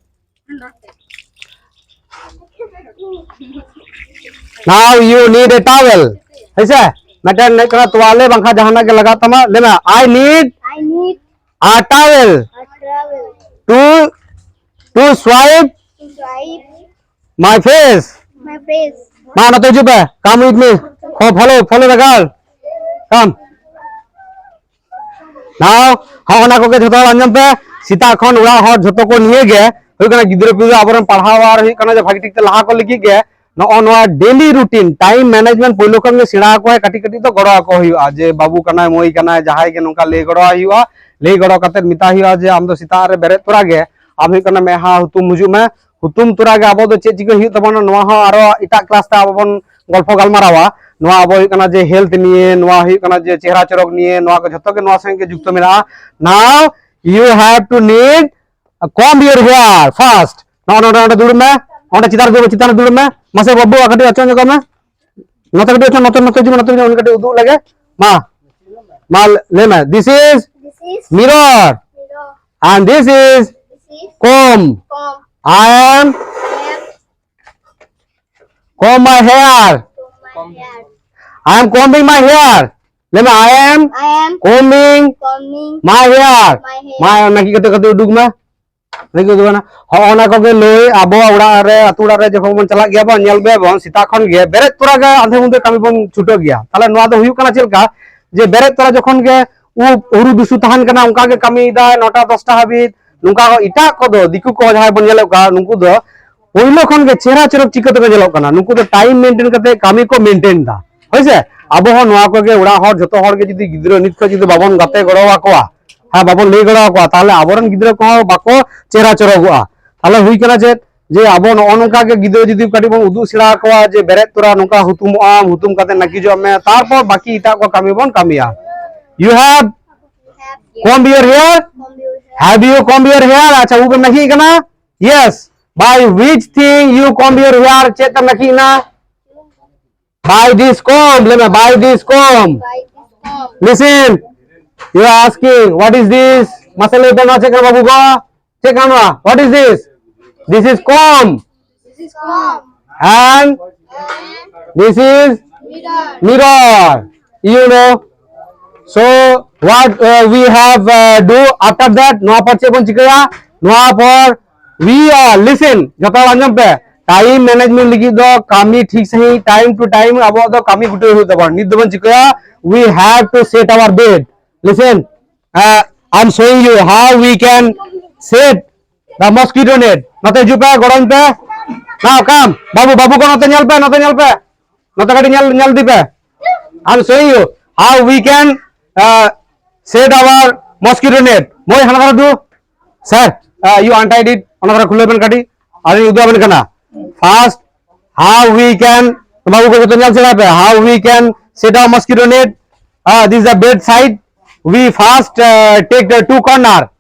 Speaker 1: Now you need a towel. ऐसे matter नहीं करा तुवाले बंखा जहाना के लगा तमा लेना. I need
Speaker 2: I need
Speaker 1: a towel
Speaker 2: a towel
Speaker 1: to swipe
Speaker 2: to wipe
Speaker 1: my face.
Speaker 2: my face.
Speaker 1: Ma na to jupe. Come with me. Follow the girl. Come. Now ᱦᱚᱸ ᱚᱱᱟ ᱠᱚᱜᱮ ᱡᱷᱚᱛᱚ ᱟᱸᱡᱚᱢ ᱯᱮ. ᱥᱮᱛᱟᱜ ᱠᱷᱚᱱ ᱚᱲᱟᱜ ᱦᱚᱲ ᱡᱷᱚᱛᱚ ᱠᱚ ᱱᱤᱭᱟᱹ ᱜᱮ ᱦᱩᱭᱩᱜ ᱠᱟᱱᱟ ᱜᱤᱫᱽᱨᱟᱹ ᱯᱤᱫᱽᱨᱟᱹ ᱟᱵᱚᱨᱮᱱ ᱯᱟᱲᱦᱟᱣ ᱟᱨ ᱦᱩᱭᱩᱜ ᱠᱟᱱᱟ ᱡᱮ ᱵᱷᱟᱜᱤ ᱴᱷᱤᱠ ᱛᱮ ᱞᱟᱦᱟ ᱠᱚ ᱞᱟᱹᱜᱤᱫ ᱜᱮ ᱱᱚᱜᱼᱚ ᱱᱚᱣᱟ ᱰᱮᱞᱤ ᱨᱩᱴᱤन टाइम मैनेजमेंट पहले खन सेड़ा को है कटी कटी तो गड़ो को हुआ जे बाबू कना मई कना जहाय के नोका ले गड़ो हुआ ले गड़ो कते मिता हुआ जे आम दो सीता रे बेरे तोरा गे आम हुई कना मेहा हुतुम हुजु में हुतुम तोरा गे आबो दो चे चिको हुई तबन नोवा हो आरो इटा क्लास ता आबोन गल्प गालमारावा नोवा आबो हुई कना जे हेल्थ निये नोवा हुई कना जे चेहरा चरक निये नोवा को जतो के नोवा संगे जुक्त मेना. Now you have to need comb your hair first. No दुड़ में ओंडे चितार दुड़ में मसे बब्बू कटी अच्छा जगह में नते कटी अच्छा नते जी नते उन कटी उदू लगे मा ले में this is
Speaker 2: This is
Speaker 1: mirror
Speaker 2: mirror.
Speaker 1: and this is
Speaker 2: This is
Speaker 1: comb.
Speaker 2: comb.
Speaker 1: I am
Speaker 2: I am
Speaker 1: comb my hair.
Speaker 2: comb my hair.
Speaker 1: I am combing my hair. ले में I am
Speaker 2: I am
Speaker 1: combing
Speaker 2: combing
Speaker 1: my hair.
Speaker 2: my hair.
Speaker 1: मा ना की कते उडुक में देखो दुना हो ओना को के लोई आबो उड़ा रे अतुड़ा रे जखन मन चला गया बन नेल बे बन सीता खन गे बेरे तोरा गे आधे मुंदे कमी बन छुटो गया ताले नोआ दो हुयु कना चलका जे बेरे तोरा जखन गे उ उरु दुसु तहन कना उनका के कमी दा 9टा 10टा हाबित नुका को इटा को दो दिकु को जहाय बन नेले का नुकु दो पहिलो खन गे चेहरा चरक चिकते के जेलो कना नुकु दो टाइम मेंटेन करते कमी को मेंटेन दा होइसे आबो हो नोआ को गे उड़ा हर जतो हर गे जदी गिद्रो नित को जदी बाबन गाते गड़वा कोआ हाँ बाबन ले गड़ा को ताले आबरन गिद्रो को बाको चेहरा चरगुआ ताले हुई कना जे आबो नोका के गिद्रो जदी कटी बन उदु सिड़ा को जे बेरे तोरा नोका हुतुम काते नकी जो में तारपर बाकी इटा को कमी बन कमिया. You have comb your hair.
Speaker 2: Comb your hair.
Speaker 1: Have you comb your hair? अच्छा उ नकी कना. Yes. By which thing you comb your hair? Check नकी ना. By this comb. ले में by this comb.
Speaker 2: By this comb.
Speaker 1: Listen. You are asking, what is this? Masala ito na check na babu ko. Check na. What is this? This is comb.
Speaker 2: This is comb.
Speaker 1: And this is
Speaker 2: Mirror.
Speaker 1: mirror. You know. So what we have do after that? Noa par check chikaya. Noa par we listen. Jata anjam pe. Time management lagi do kami ठीक सही time to time abo do kami gutu hu dabar. Nid daban chikaya. We have to set our bed. Listen, I'm showing you how we can set the mosquito net. Nate jupa goron pe. Now come, babu ko nate nyal pe. Nate kadi nyal di pe. I'm showing you how we can set our mosquito net. Moi hana do. Sir, you untied it. Another khule pen kadi. Ari udu aben kana. First, how we can babu ko nate nyal sela pe. How we can set our mosquito net. This is the bed side. We first take the two corner,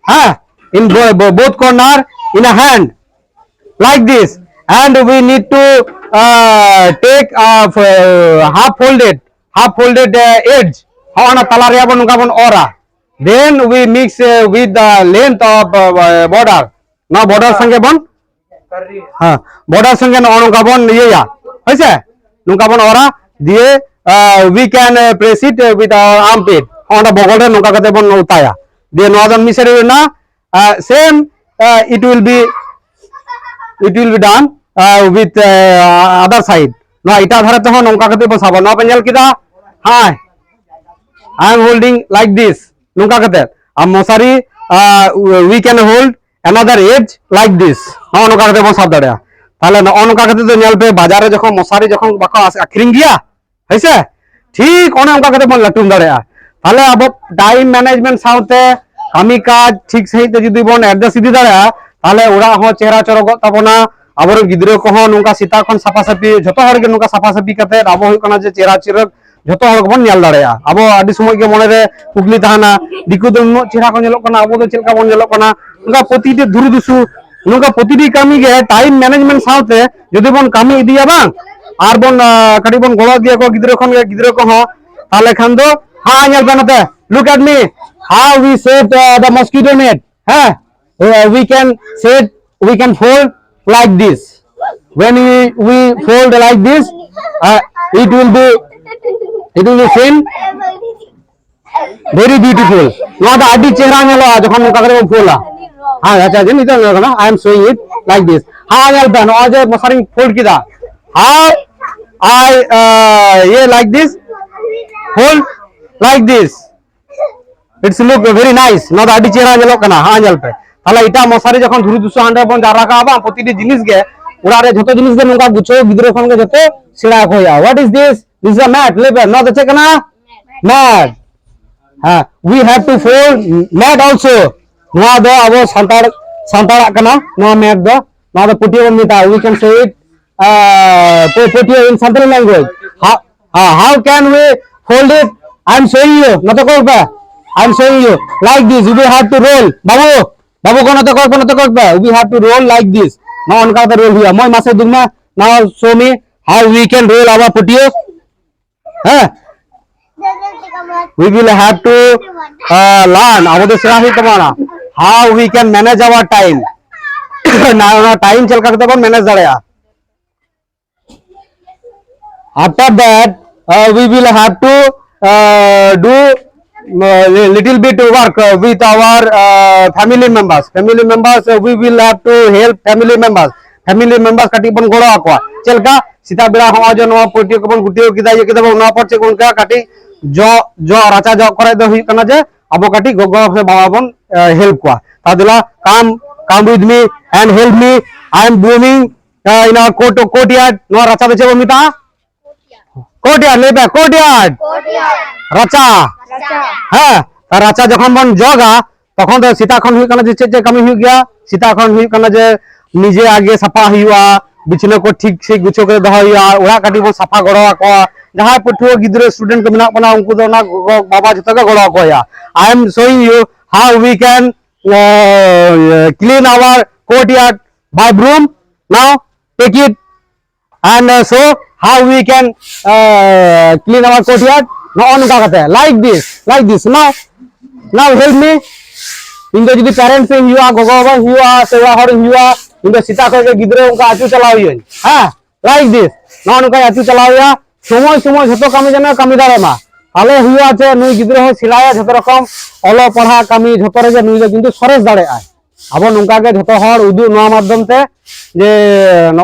Speaker 1: in both corner in a hand, like this, and we need to take half folded edge. Hawana talaria bon kabon ora. Then we mix with the length of border. Now border sange bon, border sange no ono kabon ye ya. Hoise, no kabon ora. Diye we can press it with our armpit. Honda bogol re noka kate bon utaya de northern misere na same it will be done with other side no ita dhare to noka kate bon sabo no penjal kita hi I am holding like this noka kate am mosari we can hold another edge like this no no kate bon sab darea তাহলে no kate to nyal pe bazar e jokhon mosari jokhon bako akhiring giya hoise ঠিক one onka kate bon latum darea তাহলে abo time management saute kami kaj ঠিক sahite jodi bon adjust idi darea তাহলে ওরা ho chehra chorog tabona abor gidro ko ho nunka sita khon safa sapi joto hor ge nunka safa sapi kate abo hu kana je chehra chorog joto hor bon nyal darea abo adi somoy ge mone re kukli tahana diku do no chehra ko nyelok kana abo do chelka bon nyelok kana nunka protiti dhuru dusu nunka protiti kami ge time management saute jodi bon kami idiya bang ar bon kadi bon golo dia ko gidro ko ho tale khan do ha nyal banate look at me how we set the mosquito net we can fold like this when we fold like this it will be seen very beautiful no the adi chehra nyalo jokhon nunka kare fola ha acha jeni to na I am showing it like this ha nyal ban aje mosari fold kida how I like this fold like this it's look very nice no the adi chehra nyalo kana ha nyal pe তাহলে এটা মশারি যখন ধুরু 200 বন যা রাখা হবে প্রতিটি জিনিস গে ওরারে যত জিনিস গে নঙ্কা গুছো গিদ্রে কোন গে যত সিড়া কইয়া what is this this is a mat লেবার নট দ্য চেকনা ম্যাট হ্যাঁ we have to fold mat also নোয়া দো আবো সান্তাড় কানা নোয়া ম্যাট দো নোয়া দো পুটিও মিটা উই ক্যান সে ইট পুটিও in Santali language how can we fold it I am showing you not করবে I am showing you like this we have to roll babu kono to korbe we have to roll like this now on ka roll here moi mase dugma now show me how we can roll our putio we will have to learn aboder sirahi tomara how we can manage our time now time chal karte bon manage dareya after that we will have to do little bit work with our family members we will have to help family members kati bon goro akwa chelka sita bera ho jo no potio ko bon gutio kida ye kida no porche kon ka kati jo racha jo kore do hui kana je abo kati gogo se baba bon help kwa tadila come with me and help me I am blooming in our courtyard no racha beche bomita courtyard lebe courtyard racha হ্যাঁ আর রাচা যখন বন জগা তখন তো সীতা খন হুই কানা যে কামি হুই গিয়া সীতা খন হুই কানা যে নিজে আগে সাফা হইয়া বিছনা কো ঠিক সে গুছো করে দহা হইয়া ওরা কাটি বন সাফা গড়া কো যাহা পঠুয়া গিদরে স্টুডেন্ট কো মিনা বনা উনকু দো না বাবা জত কা গড়া কয়া I am showing you how we can clean our courtyard by broom now take it and so how we can clean our courtyard no on ka kate like this now help me indo jodi parents in you are gogo you are sewa hor you are indo sita ko ge gidre ka atu chalao yin ha like this no on ka atu chalao ya সময় যত কামি জানা কামি দারে মা তাহলে হুয়া আছে নুই গিদ্রে হয় সিলায়া যত রকম অল পড়া কামি যত রে যে নুই কিন্তু সরেস দাঁড়ে আয় আবো নৌকা গে যত হর উদু নোয়া মাধ্যমতে যে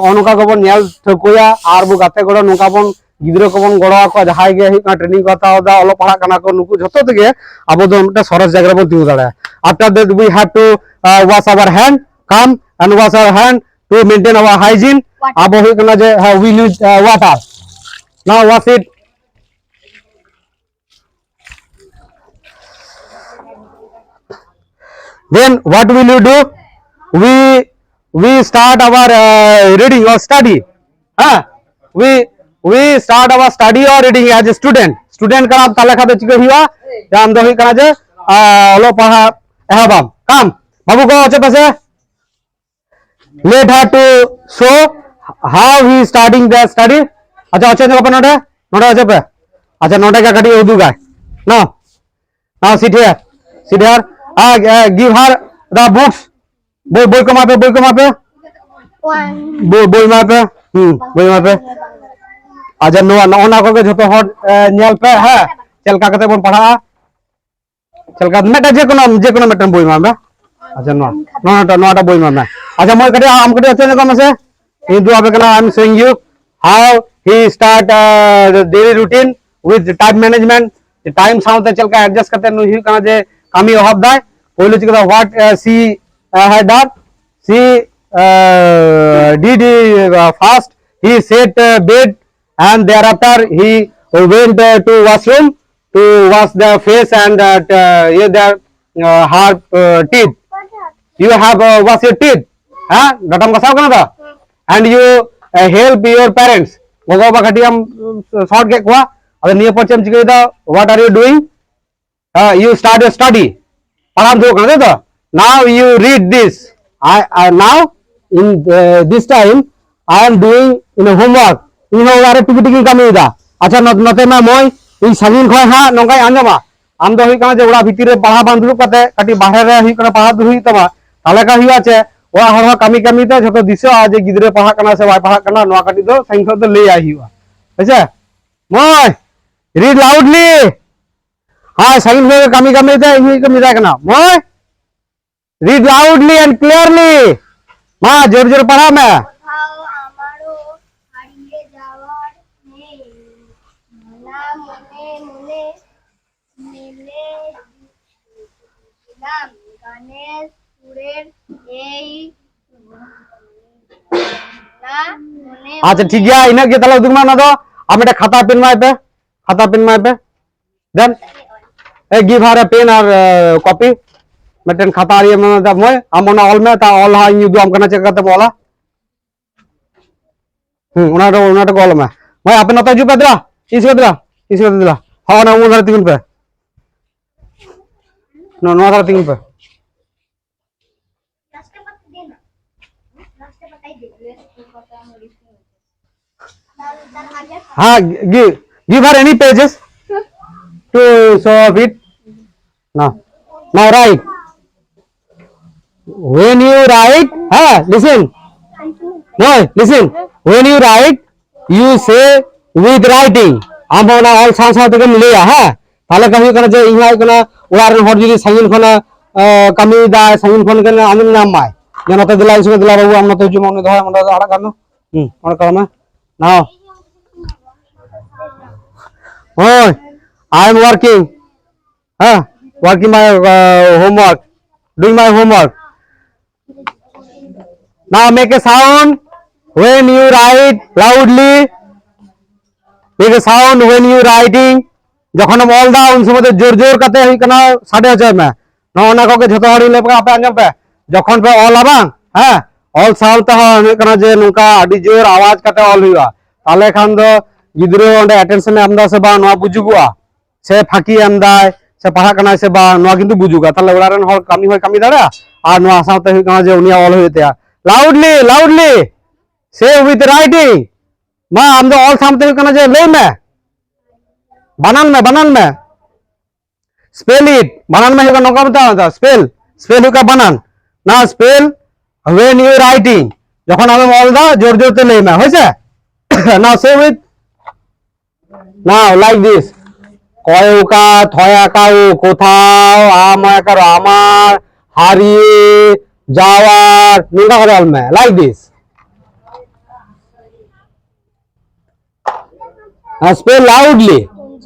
Speaker 1: অনকা গবন নেল ঠকইয়া আর বু গাতে গড় নৌকা বন gidro ko bon goro ko jahai ge hi training kata oda olo pahla kana ko nuku joto tege abo do meta soros jagra bon tiu dara after that we have to wash our hand come and wash our hand to maintain our hygiene abo hi kana je we use water now wash it then what will you do we start our reading or study we start our study or reading as a student kana tale khate chike hiwa jam do hi kana je olo paha ehbam come babu go ache pase let her to show how he is starting the study acha ache ne apna noda ache pe acha noda ka kadi udu guy now sit here give her the books boy ko mape boy mape aja noa na ko ge joto hor nyal pe ha chelka kate bon padha chelka meta je kono metan boy ma aja noa ta boy ma aja moi kate am kate ache ne komase hindu abe kana I am showing you how he start the daily routine with the time management the time saute chelka adjust kate nu hi kana je kami ohab dai polo chikada what she had done. She did first he set bed and thereafter he went to washroom to wash the face and her teeth. You have wash your teeth, huh? Datam kasau kana da? And you help your parents. Gogo ba khatiam short ke kwa. Ade niya pachem chikai da. What are you doing? You start your study. Param do kana da. Now you read this. I now in this time I am doing in a homework. In homework tiki kami da. Acha note ma moi in sagin khoi ha nongkai anjama. Am do hui kana je ora bhitir re paha bandulu kate kati bahar re hui kana paha hui tama. Tale ka hui ache ora hor kami te jhoto disyo aje gidre paha kana se bai paha kana noa kati do sagin khoi do le ai huwa. Acha moi read loudly. Ha sagin khoi kami te hui kami da kana. Moi read loudly and clearly. Ma jor jor padha me.
Speaker 2: কোথাও আমারও হারিয়ে যাওয়ার নেই না মনে মনে মিলে দিলাম গানের সুরের এই না মনে
Speaker 1: আচ্ছা ঠিক আছে ইনা কি তাহলে দুগমা না দো আমি একটা খাতা পেন মাই পে then give her a pen or copy meten khata ari ma da moi amona all me ta all ha you do am kana check karte bola una to all me moi apna ta ju pedra is pedra ha na mo dhar tin pe no dhar tin pe
Speaker 2: রাষ্ট্রপতি দিন রাষ্ট্রপতি দিন কথা আমরা
Speaker 1: ha give her any pages to solve it now write when you write listen no listen when you write you say with writing amona all sansa থেকে লিয়া হ্যাঁ তাহলে কবি কোন যে ইহাই কোন ওয়ারেন হর যদি সাইন কোন কমি দা সাইন কোন কেন আনন্দ নাম মাই যেন তো দিলা ইসে দিলা বাবু আমরা তো জুমনে ধরে আমরা আড়া কানো আমরা কারমে নাও ওই I am working working my homework doing my homework now make a sound when you write loudly make a sound when you writing যখন বল দাও উন সময় জোর জোর কাতে হই কেন সাড়ে আছে মে না না কোকে ঝত হড়ি লে আপে আঞ্জম পে যখন পে অল আবাং হ্যাঁ অল সাউন্ড তা হই কেন যে নুকা আডি জোর আওয়াজ কাতে অল হইবা তাহলে খান দো গিদরে ওন্ডে অ্যাটেনশন আমদা সে বা নোয়া বুঝুগুয়া সে ফাঁকি আমদায় সে পাহা কানা সে বা নোয়া কিন্তু বুঝুগা তাহলে ওরারেন হল কামি হয় কামি দাঁড়া আর নোয়া সাউতে হই কেন যে উনিয়া অল হইতে লাউডলি সে উইথ রাইটিং মা আমদা অল সামতে হই কেন যে লে মে বানান में स्पेल इट बानान में होगा नौका बता स्पेल होगा बानान ना स्पेल व्हेन यू राइटिंग যখন আমি অল দা জোর জোর তে লে মে হইছে নাও সে উইথ নাও লাইক দিস কয়কা থয়াকাও কোথাও আমাকার আমার হারিয়ে যাওয়ার নিগা করে all May like this spell loudly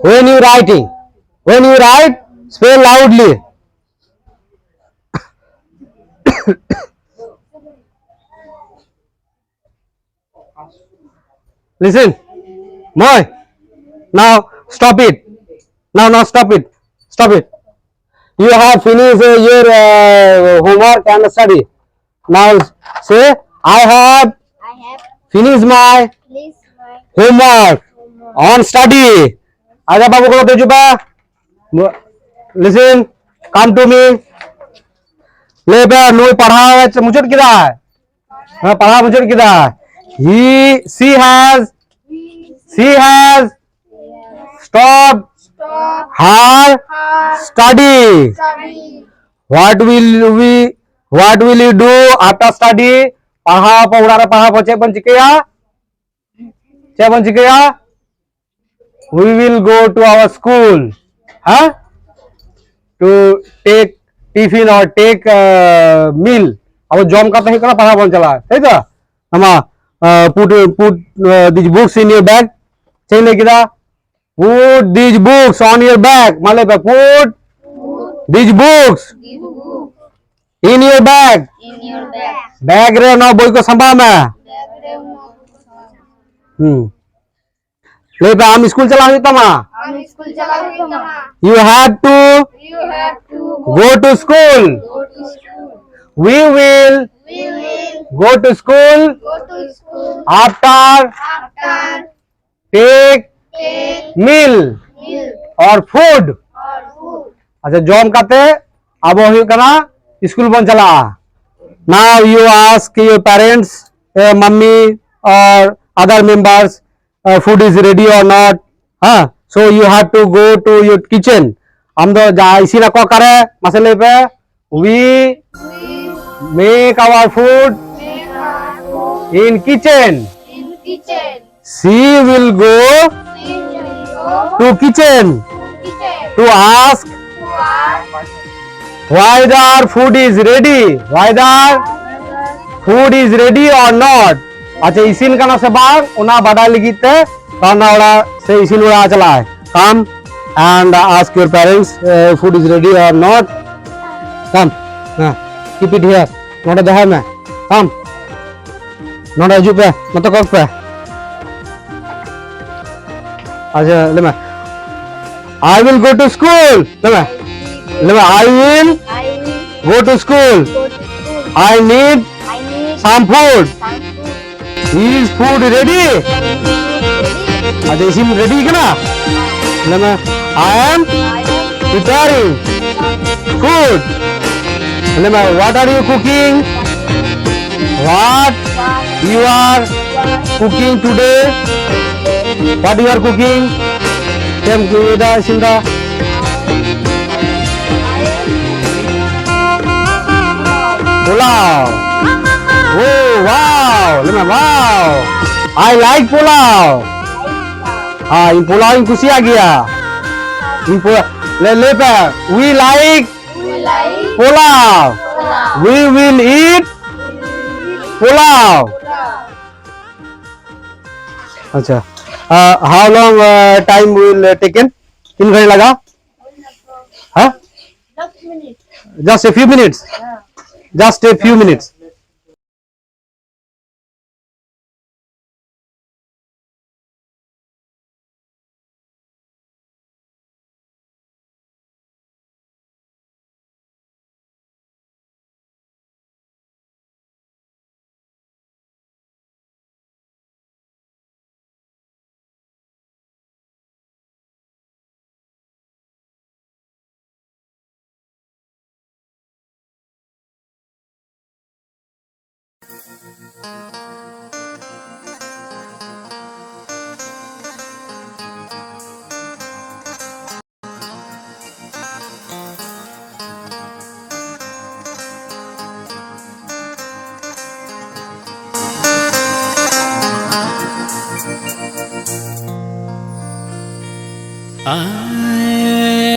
Speaker 1: when you writing when you write spell loudly listen moi now stop it now stop it you have finished your homework and study now say I have finished my
Speaker 2: please my
Speaker 1: homework on study aja babu ko to juba listen come to me le ba noi padha mujhot kida hai padha mujhot kida she has stopped her study what will you do after study paha paurara paha poche ban chikaya we will go to our school to take tiffin or take meal our jom kata hi kana paha bon chala tai to ama put these books in your bag chaile kida put these books on your bag male put these books In your bag.
Speaker 2: In your bag.
Speaker 1: Bag re no boi ko sambal me.
Speaker 2: Bag re no.
Speaker 1: ले पे हम school चला हुई तमा.
Speaker 2: हम school चला हुई तमा.
Speaker 1: You have to
Speaker 2: You have to
Speaker 1: go to school.
Speaker 2: go to school.
Speaker 1: We will
Speaker 2: We will
Speaker 1: go to school
Speaker 2: go to school
Speaker 1: after
Speaker 2: after
Speaker 1: take
Speaker 2: take
Speaker 1: meal
Speaker 2: milk
Speaker 1: or food.
Speaker 2: or food.
Speaker 1: अच्छा germ करते अब हुई कना school बन चला. Now you ask your parents, mummy or other members, food is ready or not. हाँ, so you have to go to your kitchen. हम तो जा इसी ना को करे मसले पे we
Speaker 2: We
Speaker 1: make our food
Speaker 2: make our food
Speaker 1: in kitchen.
Speaker 2: in kitchen.
Speaker 1: She will go
Speaker 2: We will go
Speaker 1: to kitchen
Speaker 2: to kitchen
Speaker 1: to ask
Speaker 2: to ask
Speaker 1: whether food is ready. Whether
Speaker 2: whether
Speaker 1: food is ready or not. अच्छा इसीन का ना से बाग उना बड़ा लिखी थे काना वाला से इसीन वाला चला है. Come and ask your parents food is ready or not. Come, keep it here. Not the hand. Come, not a jupe. Not a cock. अच्छा ले मैं. I will go to school. ले मैं. ले मैं. I will
Speaker 2: I will
Speaker 1: go to school.
Speaker 2: go to school.
Speaker 1: I need
Speaker 2: I need
Speaker 1: some food.
Speaker 2: some food.
Speaker 1: Is food ready? अच्छा इसी में ready क्या ना? ले मैं. I am preparing food. ले मैं. What are you cooking? What you are cooking today? What you are cooking? Tem kuda sinda. Pulao. Oh wow. Le मैं. Wow. I like pulao. हाँ इन पुलाव इन खुशी आ गया. इन पुलाव ले पे. We like
Speaker 2: We like
Speaker 1: pulao.
Speaker 2: pulao.
Speaker 1: We will eat pulao. अच्छा. How long time will taken? 3 घंटे लगा? हाँ?
Speaker 2: Just minute.
Speaker 1: Just a few minutes. Just a few minutes.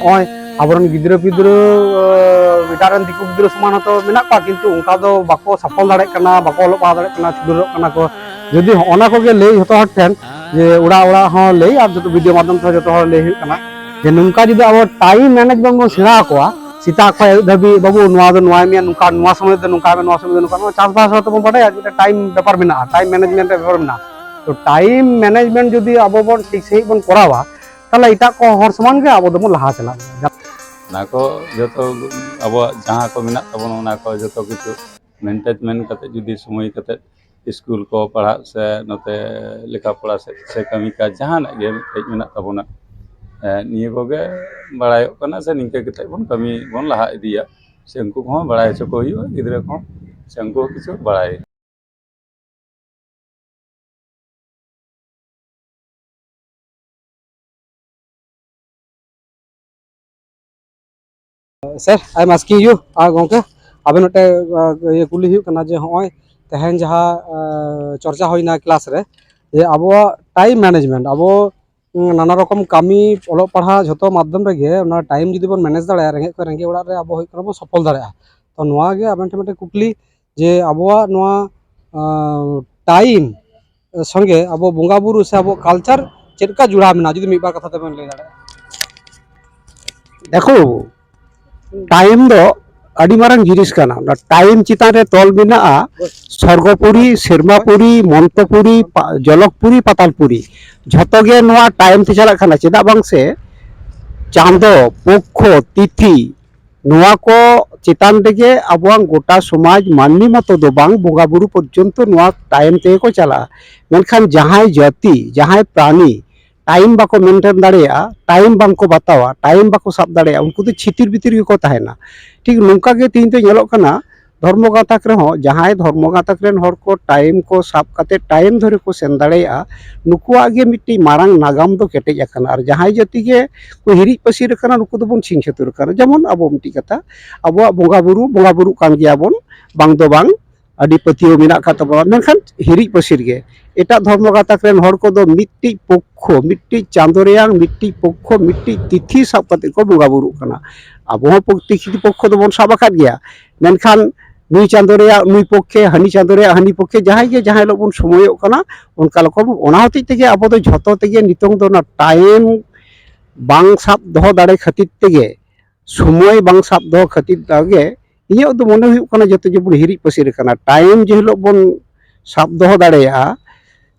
Speaker 1: ओय आबरन गिद्रा पिद्रा बिटारन दिकु गिद्रा समान तो मेना पा किंतु उनका दो बाको सफल दाड़े कना बाको लो पा दाड़े कना छुडुरो कना को जदि ओना को गे ले जतो हर ठेन जे उड़ा उड़ा हो ले आ जतो वीडियो माध्यम से जतो हर ले हुई कना जे नुनका जदि अब टाइम मैनेजमेंट बो सेरा कोआ सीता खय धबी बाबू नवा दो नवा मिया नुनका नवा समय दो नुनका में नवा समय दो नुनका चास बास तो बो बड़े आज टाइम पेपर बिना टाइम मैनेजमेंट पेपर बिना तो टाइम मैनेजमेंट जदि अब बन ठीक सही बन करावा ताला इटा को हर समान के अब दो लहा चला
Speaker 5: ना को जो अब जहाँ को मेना तबन ना को जो किछु मेंटेनमेंट करते जुदी समय करते स्कूल को पढ़ा से नते लेखा पढ़ा से कमी का जहाँ गे मेना तबना निये कोगे बड़ाय कना से निके कते बन कमी बन लहा इदिया से उनको को बड़ाय चको हुई गिदरे को से उनको किछु बड़ाय
Speaker 1: sir I am asking you गोंके आबेन नोटे ये कुली हुई कना जे होय तहन जहाँ चर्चा होइना क्लास रे जे आबो टाइम मैनेजमेंट आबो नाना रकम कामी ओलो पढ़ा झतो माध्यम रे ओना टाइम जुदी बन मैनेज दाड़े रेंगे को रेंगे ओड़ा रे आबो होय कना बो सफल दाड़े तो नोआ गे आबेन ठेमटे कुकली जे आबो नोआ टाइम संगे आबो बोंगा बुरु से आबो कल्चर चेदका जुड़ा मेना जुदी मिबार कथा ते बन ले दाड़े
Speaker 3: देखो टाइम दो ᱟᱹᱰᱤ ᱢᱟᱨᱟᱝ ᱡᱤᱱᱤᱥ ᱠᱟᱱᱟ ᱚᱱᱟ ᱴᱟᱭᱤᱢ ᱪᱮᱛᱟᱱ ᱨᱮ ᱛᱚᱞ ᱢᱮᱱᱟᱜᱼᱟ ᱥᱚᱨᱜᱚᱯᱩᱨᱤ ᱥᱮᱨᱢᱟᱯᱩᱨᱤ ᱢᱚᱱᱛᱚᱯᱩᱨᱤ ᱡᱚᱞᱚᱠᱯᱩᱨᱤ ᱯᱟতাᱞᱯᱩᱨᱤ ᱡᱷᱚᱛᱚ ᱜᱮ ᱱᱚᱣᱟ ᱴᱟᱭᱤᱢ ᱛᱮ ᱪᱟᱞᱟᱜ ᱠᱟᱱᱟ ᱪᱮᱫᱟᱜ ᱵᱟᱝ ᱥᱮ ᱪᱟᱸᱫᱚ ᱯᱚᱠᱠᱷᱚ ᱛᱤᱛᱷᱤ ᱱᱚᱣᱟ ᱠᱚ ᱪᱮᱛᱟन ᱨᱮᱜᱮ ᱟᱵᱚᱣᱟᱜ ᱜᱚᱴᱟ ᱥᱚᱢᱟᱡᱽ ᱢᱟᱹᱱᱢᱤ ᱢᱚᱛᱚ ᱫᱚ ᱵᱟᱝ ᱵᱚᱸᱜᱟ ᱵᱩᱨᱩ ᱯᱚᱨᱡᱚᱱᱛᱚ ᱱᱚᱣᱟ ᱴᱟᱭᱤᱢ ᱛᱮᱜᱮ ᱠᱚ ᱪᱟᱞᱟᱜᱼᱟ ᱢᱮᱱᱠᱷᱟन ᱡᱟᱦᱟᱸᱭ ᱡᱟᱹᱛᱤ ᱡᱟᱦᱟᱸᱭ ᱯᱨᱟণী टाइम बाको मेंटेन दाड़ेया टाइम बांको बतावा टाइम बाको साब दाड़ेया उनको तो छितिर बितिर को तहना ठीक नौका के तीन तो ñeloग कना धर्मगातक रहो जहां धर्मगातक रेन हर को टाइम को साब कते टाइम धरे को सेन दाड़ेया नुकुआ गे मिट्टी मारांग नागाम दो केटेज अकना और जहां जति गे को हिरी पसिर कना नुकु दो बन सिंग छतुर कना जेमन अबो मिट्टी कथा अबो बोंगा बुरु कान गिया बन बांग दो बांग अडी पतियो मिना कता बा मेनखान हिरी पसिर गे एटा धर्मगातक रेन हर को दो मिट्टी पक्ष मिट्टी चांदो रेयां मिट्टी पक्ष मिट्टी तिथि साब कते को बोंगा बुरु कना अबो तिथि पक्ष दो बन साब आकाद गया मेनखान नुई चांदो रेया नुई पक्षे हनी चांदो रेया हनी पक्षे जहां लोग बन समयो कना उनका लोग ओना होते तेगे अबो दो झतो तेगे नितोंग दो ना टाइम बांग साब दो दाड़े खातिर तेगे समय बांग साब दो खातिर दागे इᱧᱟᱹᱜ ᱫᱚ ᱢᱚᱱᱮ ᱦᱩᱭᱩᱜ ᱠᱟᱱᱟ ᱡᱚᱛᱚ ᱡᱮᱵᱚᱱ ᱦᱤᱨᱤᱡ ᱯᱟᱹᱥᱤᱨ ᱠᱟᱱᱟ ᱴᱟᱭᱤᱢ ᱡᱮ ᱦᱤᱞᱳᱜ ᱵᱚᱱ ᱥᱟᱵ ᱫᱚᱦᱚ ᱫᱟᱲᱮᱭᱟᱜᱼᱟ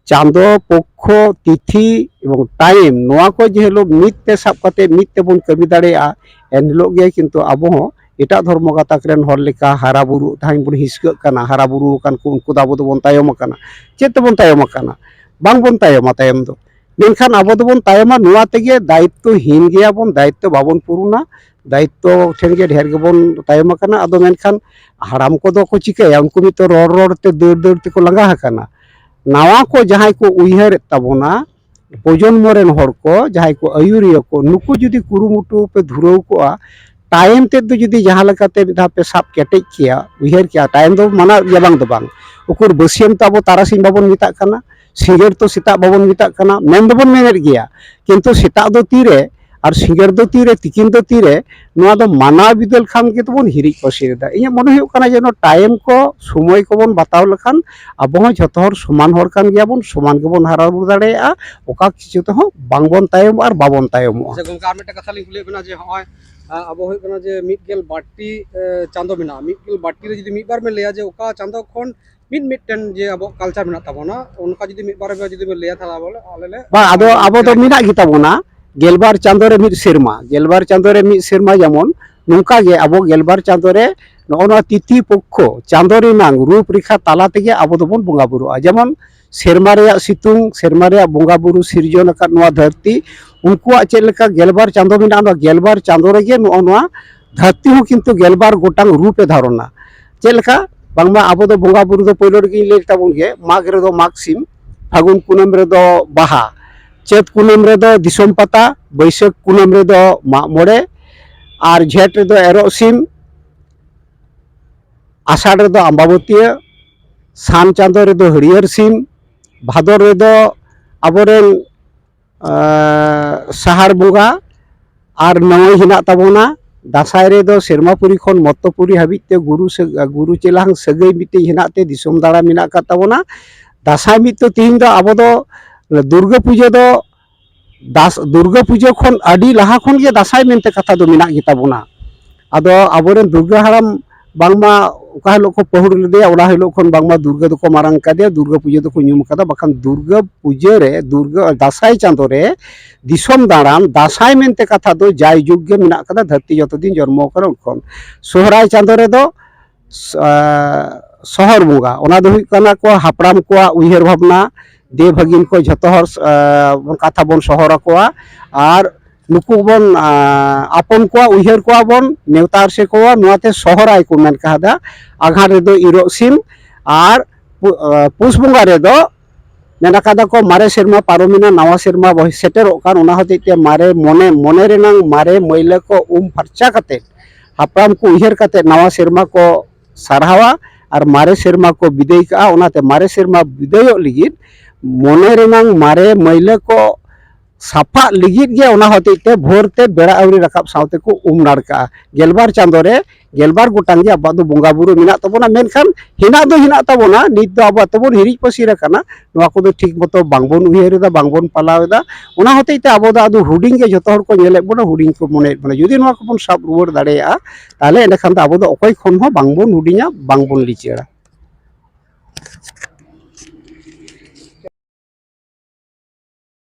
Speaker 3: ᱪᱟᱸᱫᱚ ᱯᱚᱠᱠᱷᱚ ᱛᱤᱛᱷᱤ ᱮᱵᱚᱝ ᱴᱟᱭᱤᱢ ᱱᱚᱣᱟ ᱠᱚ ᱡᱮ ᱦᱤᱞᱳᱜ ᱢᱤᱫ ᱛᱮ ᱥᱟᱵ ᱠᱟᱛᱮ ᱢᱤᱫ ᱛᱮᱵᱚᱱ ᱠᱟᱹᱢᱤ ᱫᱟᱲᱮᱭᱟᱜᱼᱟ ᱮᱱ ᱦᱤᱞᱳᱜ ᱜᱮ ᱠᱤᱱᱛᱩ ᱟᱵᱚ ᱦᱚᱸ ᱮᱴᱟᱜ ᱫᱷᱚᱨᱢᱚ ᱜᱟᱛᱟᱠ ᱨᱮᱱ ᱦᱚᱲ ᱞᱮᱠᱟ ᱦᱟᱨᱟ ᱵᱩᱨᱩ ᱛᱟᱦᱮᱸ ᱵᱚᱱ ᱦᱤᱥᱠᱟᱹᱜ ᱠᱟᱱᱟ ᱦᱟᱨᱟ ᱵᱩᱨᱩ ᱟᱠᱟᱱ ᱠᱚ ᱩᱱᱠᱩ ᱫᱚ ᱟᱵᱚ ᱫᱚᱵᱚᱱ ᱛᱟᱭᱚᱢ ᱟᱠᱟᱱᱟ ᱪᱮᱫ ᱛᱮᱵᱚᱱ ᱛᱟᱭᱚᱢ ᱟᱠᱟᱱᱟ ᱵᱟᱝ ᱵᱚᱱ ᱛᱟᱭᱚᱢᱟ ᱛᱟᱭᱚᱢ ᱫᱚ मेनखान अब दोबन तायमा नुआ तेगे दायित्वहीन गयाबन दायित्व बाबन पूर्णा दायित्व ठेन गे ढेर गेबन तायमा कना अदो मेनखान हाराम को दो को चिकाया उनको भी तो रोड रोड ते दौड़ दौड़ ते को लगा हकाना नावा को जहां को उयहर तबोना प्रजन्म रेन हर को जहां को आयुरिया को नुकु जुदी कुरुमुटु पे धुरौ को टाइम ते दो जुदी जहां लकाते मिधा पे साब केटेज किया उयहर किया टाइम दो माना याबांग दो बांग उकुर बसियम तबो तारासिंग बाबन मिता कना सिंगर तो सेता बाबन मिता कना मेन दोबन मेनेर गया किंतु सेता दो तीरे और सिंगर दो तीरे तिकिन दो तीरे नोआ दो माना बिदल खान के तो बन हिरिज पसिर दा इᱧ मने हुयुग कना जे नो टाइम को समय को बन बताव लखान अब हो जतो हर समान हर कान गया बन समान के बन हारा बुर दाड़ेया ओका किछु तो बांग बन तायम और बाबन तायम
Speaker 4: अच्छा गंका आर मेटा कथा लिख ले बना जे होय अब होय कना जे मिदगेल बाटी चांदो बिना मिदगेल बाटी रे जदी मिद बार में लेया जे ओका चांदो खन मिद मिदटेन जे अब कल्चर बिना तबोना उनका जदी मिद बार में जदी में लेया थाला बोले आलेले
Speaker 3: बा आदो अब तो मिना गिता बोना गेलबार चांदो रे मिद सेरमा गेलबार चांदो रे मिद सेरमा जेमन नुका गे अब गेलबार चांदो रे नोना तिथि पक्ष चांदो रे नांग रूप रेखा ताला तेगे अब दोबन बोंगा बुरुआ जेमन सेरमा रे सितुंग सेरमा रे बोंगा बुरु सिरजन अका नोआ धरती उनकुआ चेद लेका गेलबार चांदो मिना नो गेलबार चांदो रे गे नोआ धरती हो किंतु गेलबार गोटांग रूपे धारणा चेद लेका बांगमा अब दो बोंगा बुरु दो पहलो रे ले ताबुन गे माग रे दो माग सिम फागुन कुनम रे दो बाहा चेत कुनम रे दो दिसोम पता बैसाख कुनम रे दो माग मोड़े और झेट रे दो एरो सिम आषाढ़ रे दो अम्बावतीय सान चांदो रे दो हरियर सिम भादर रे दो अबोरेन सहार बोंगा और नवई हिना ताबोना दासाय रे दो सेरमापुरी खन मत्तपुरी हाबिते गुरु चेलांग सगै मिटे हिना ते दिसोम दाड़ा मिना का ताबोना दासाय मिट तो तीन दो अब दो दुर्गा पूजा दो दुर्गा पूजा खन अडी लाहा खन गे दासाय मेनते कथा दो मिना गिता बोना आदो अबोरेन दुर्गा हाराम बांगमा उका हिलो को पहुड़ लेदे ओड़ा हिलो खन बांगमा दुर्गा दो को मारंग कादे दुर्गा पूजा दो को ᱧᱩᱢ कदा बखान दुर्गा पूजा रे दुर्गा दासाय चांदो रे दिसोम दाड़ान दासाय मेनते कथा दो जाय जुग गे मिना कदा धरती जतो दिन जन्म कर उनखन सोहराय चांदो रे दो शहर बोंगा ओना दो हुई कना को हापराम को उयहर भावना दे भगिन को झतो हर कथा बन शहर को और नुकु बन आपन को उयहर को बन नेवतार से को नोते शहराय को मेन कहदा आघा रे दो इरो सिम और पुष बोंगा रे दो मेना कदा को मारे सेरमा पारोमिना नवा सेरमा बहि सेटर ओकान ओना होते मारे मने मने रेनांग मारे मैला को फरचा कते हापराम को उयहर कते नवा सेरमा को सारहावा और मारे सेरमा को विदाय का ओनाते मारे सेरमा विदाय लिगित मने रेनांग मारे मैला को साफा लिगित गे ओना होते भोरते बेड़ा आवरी रकाब सावते को नाड़का गेलबार चांदो रे गेलबार गोटांग जे आबाद बंगा बुरु मेना तबोना मेनखान हिना दो हिना तबोना नित दो आबाद तबोन हिरिज पसिर काना नोआ को दो ठीक मतो बांगबोन उयहरदा बांगबोन पालावदा ओना होतेते आबो दा आदो हुडिंग गे जतो हर को नेले बोना हुडिंग को मोने माने जुदि नोआ को बन साब रुवर दाड़ेया ताले एंडे खान दा आबो दो अकय खन हो बांगबोन हुडिंगा बांगबोन लिचेड़ा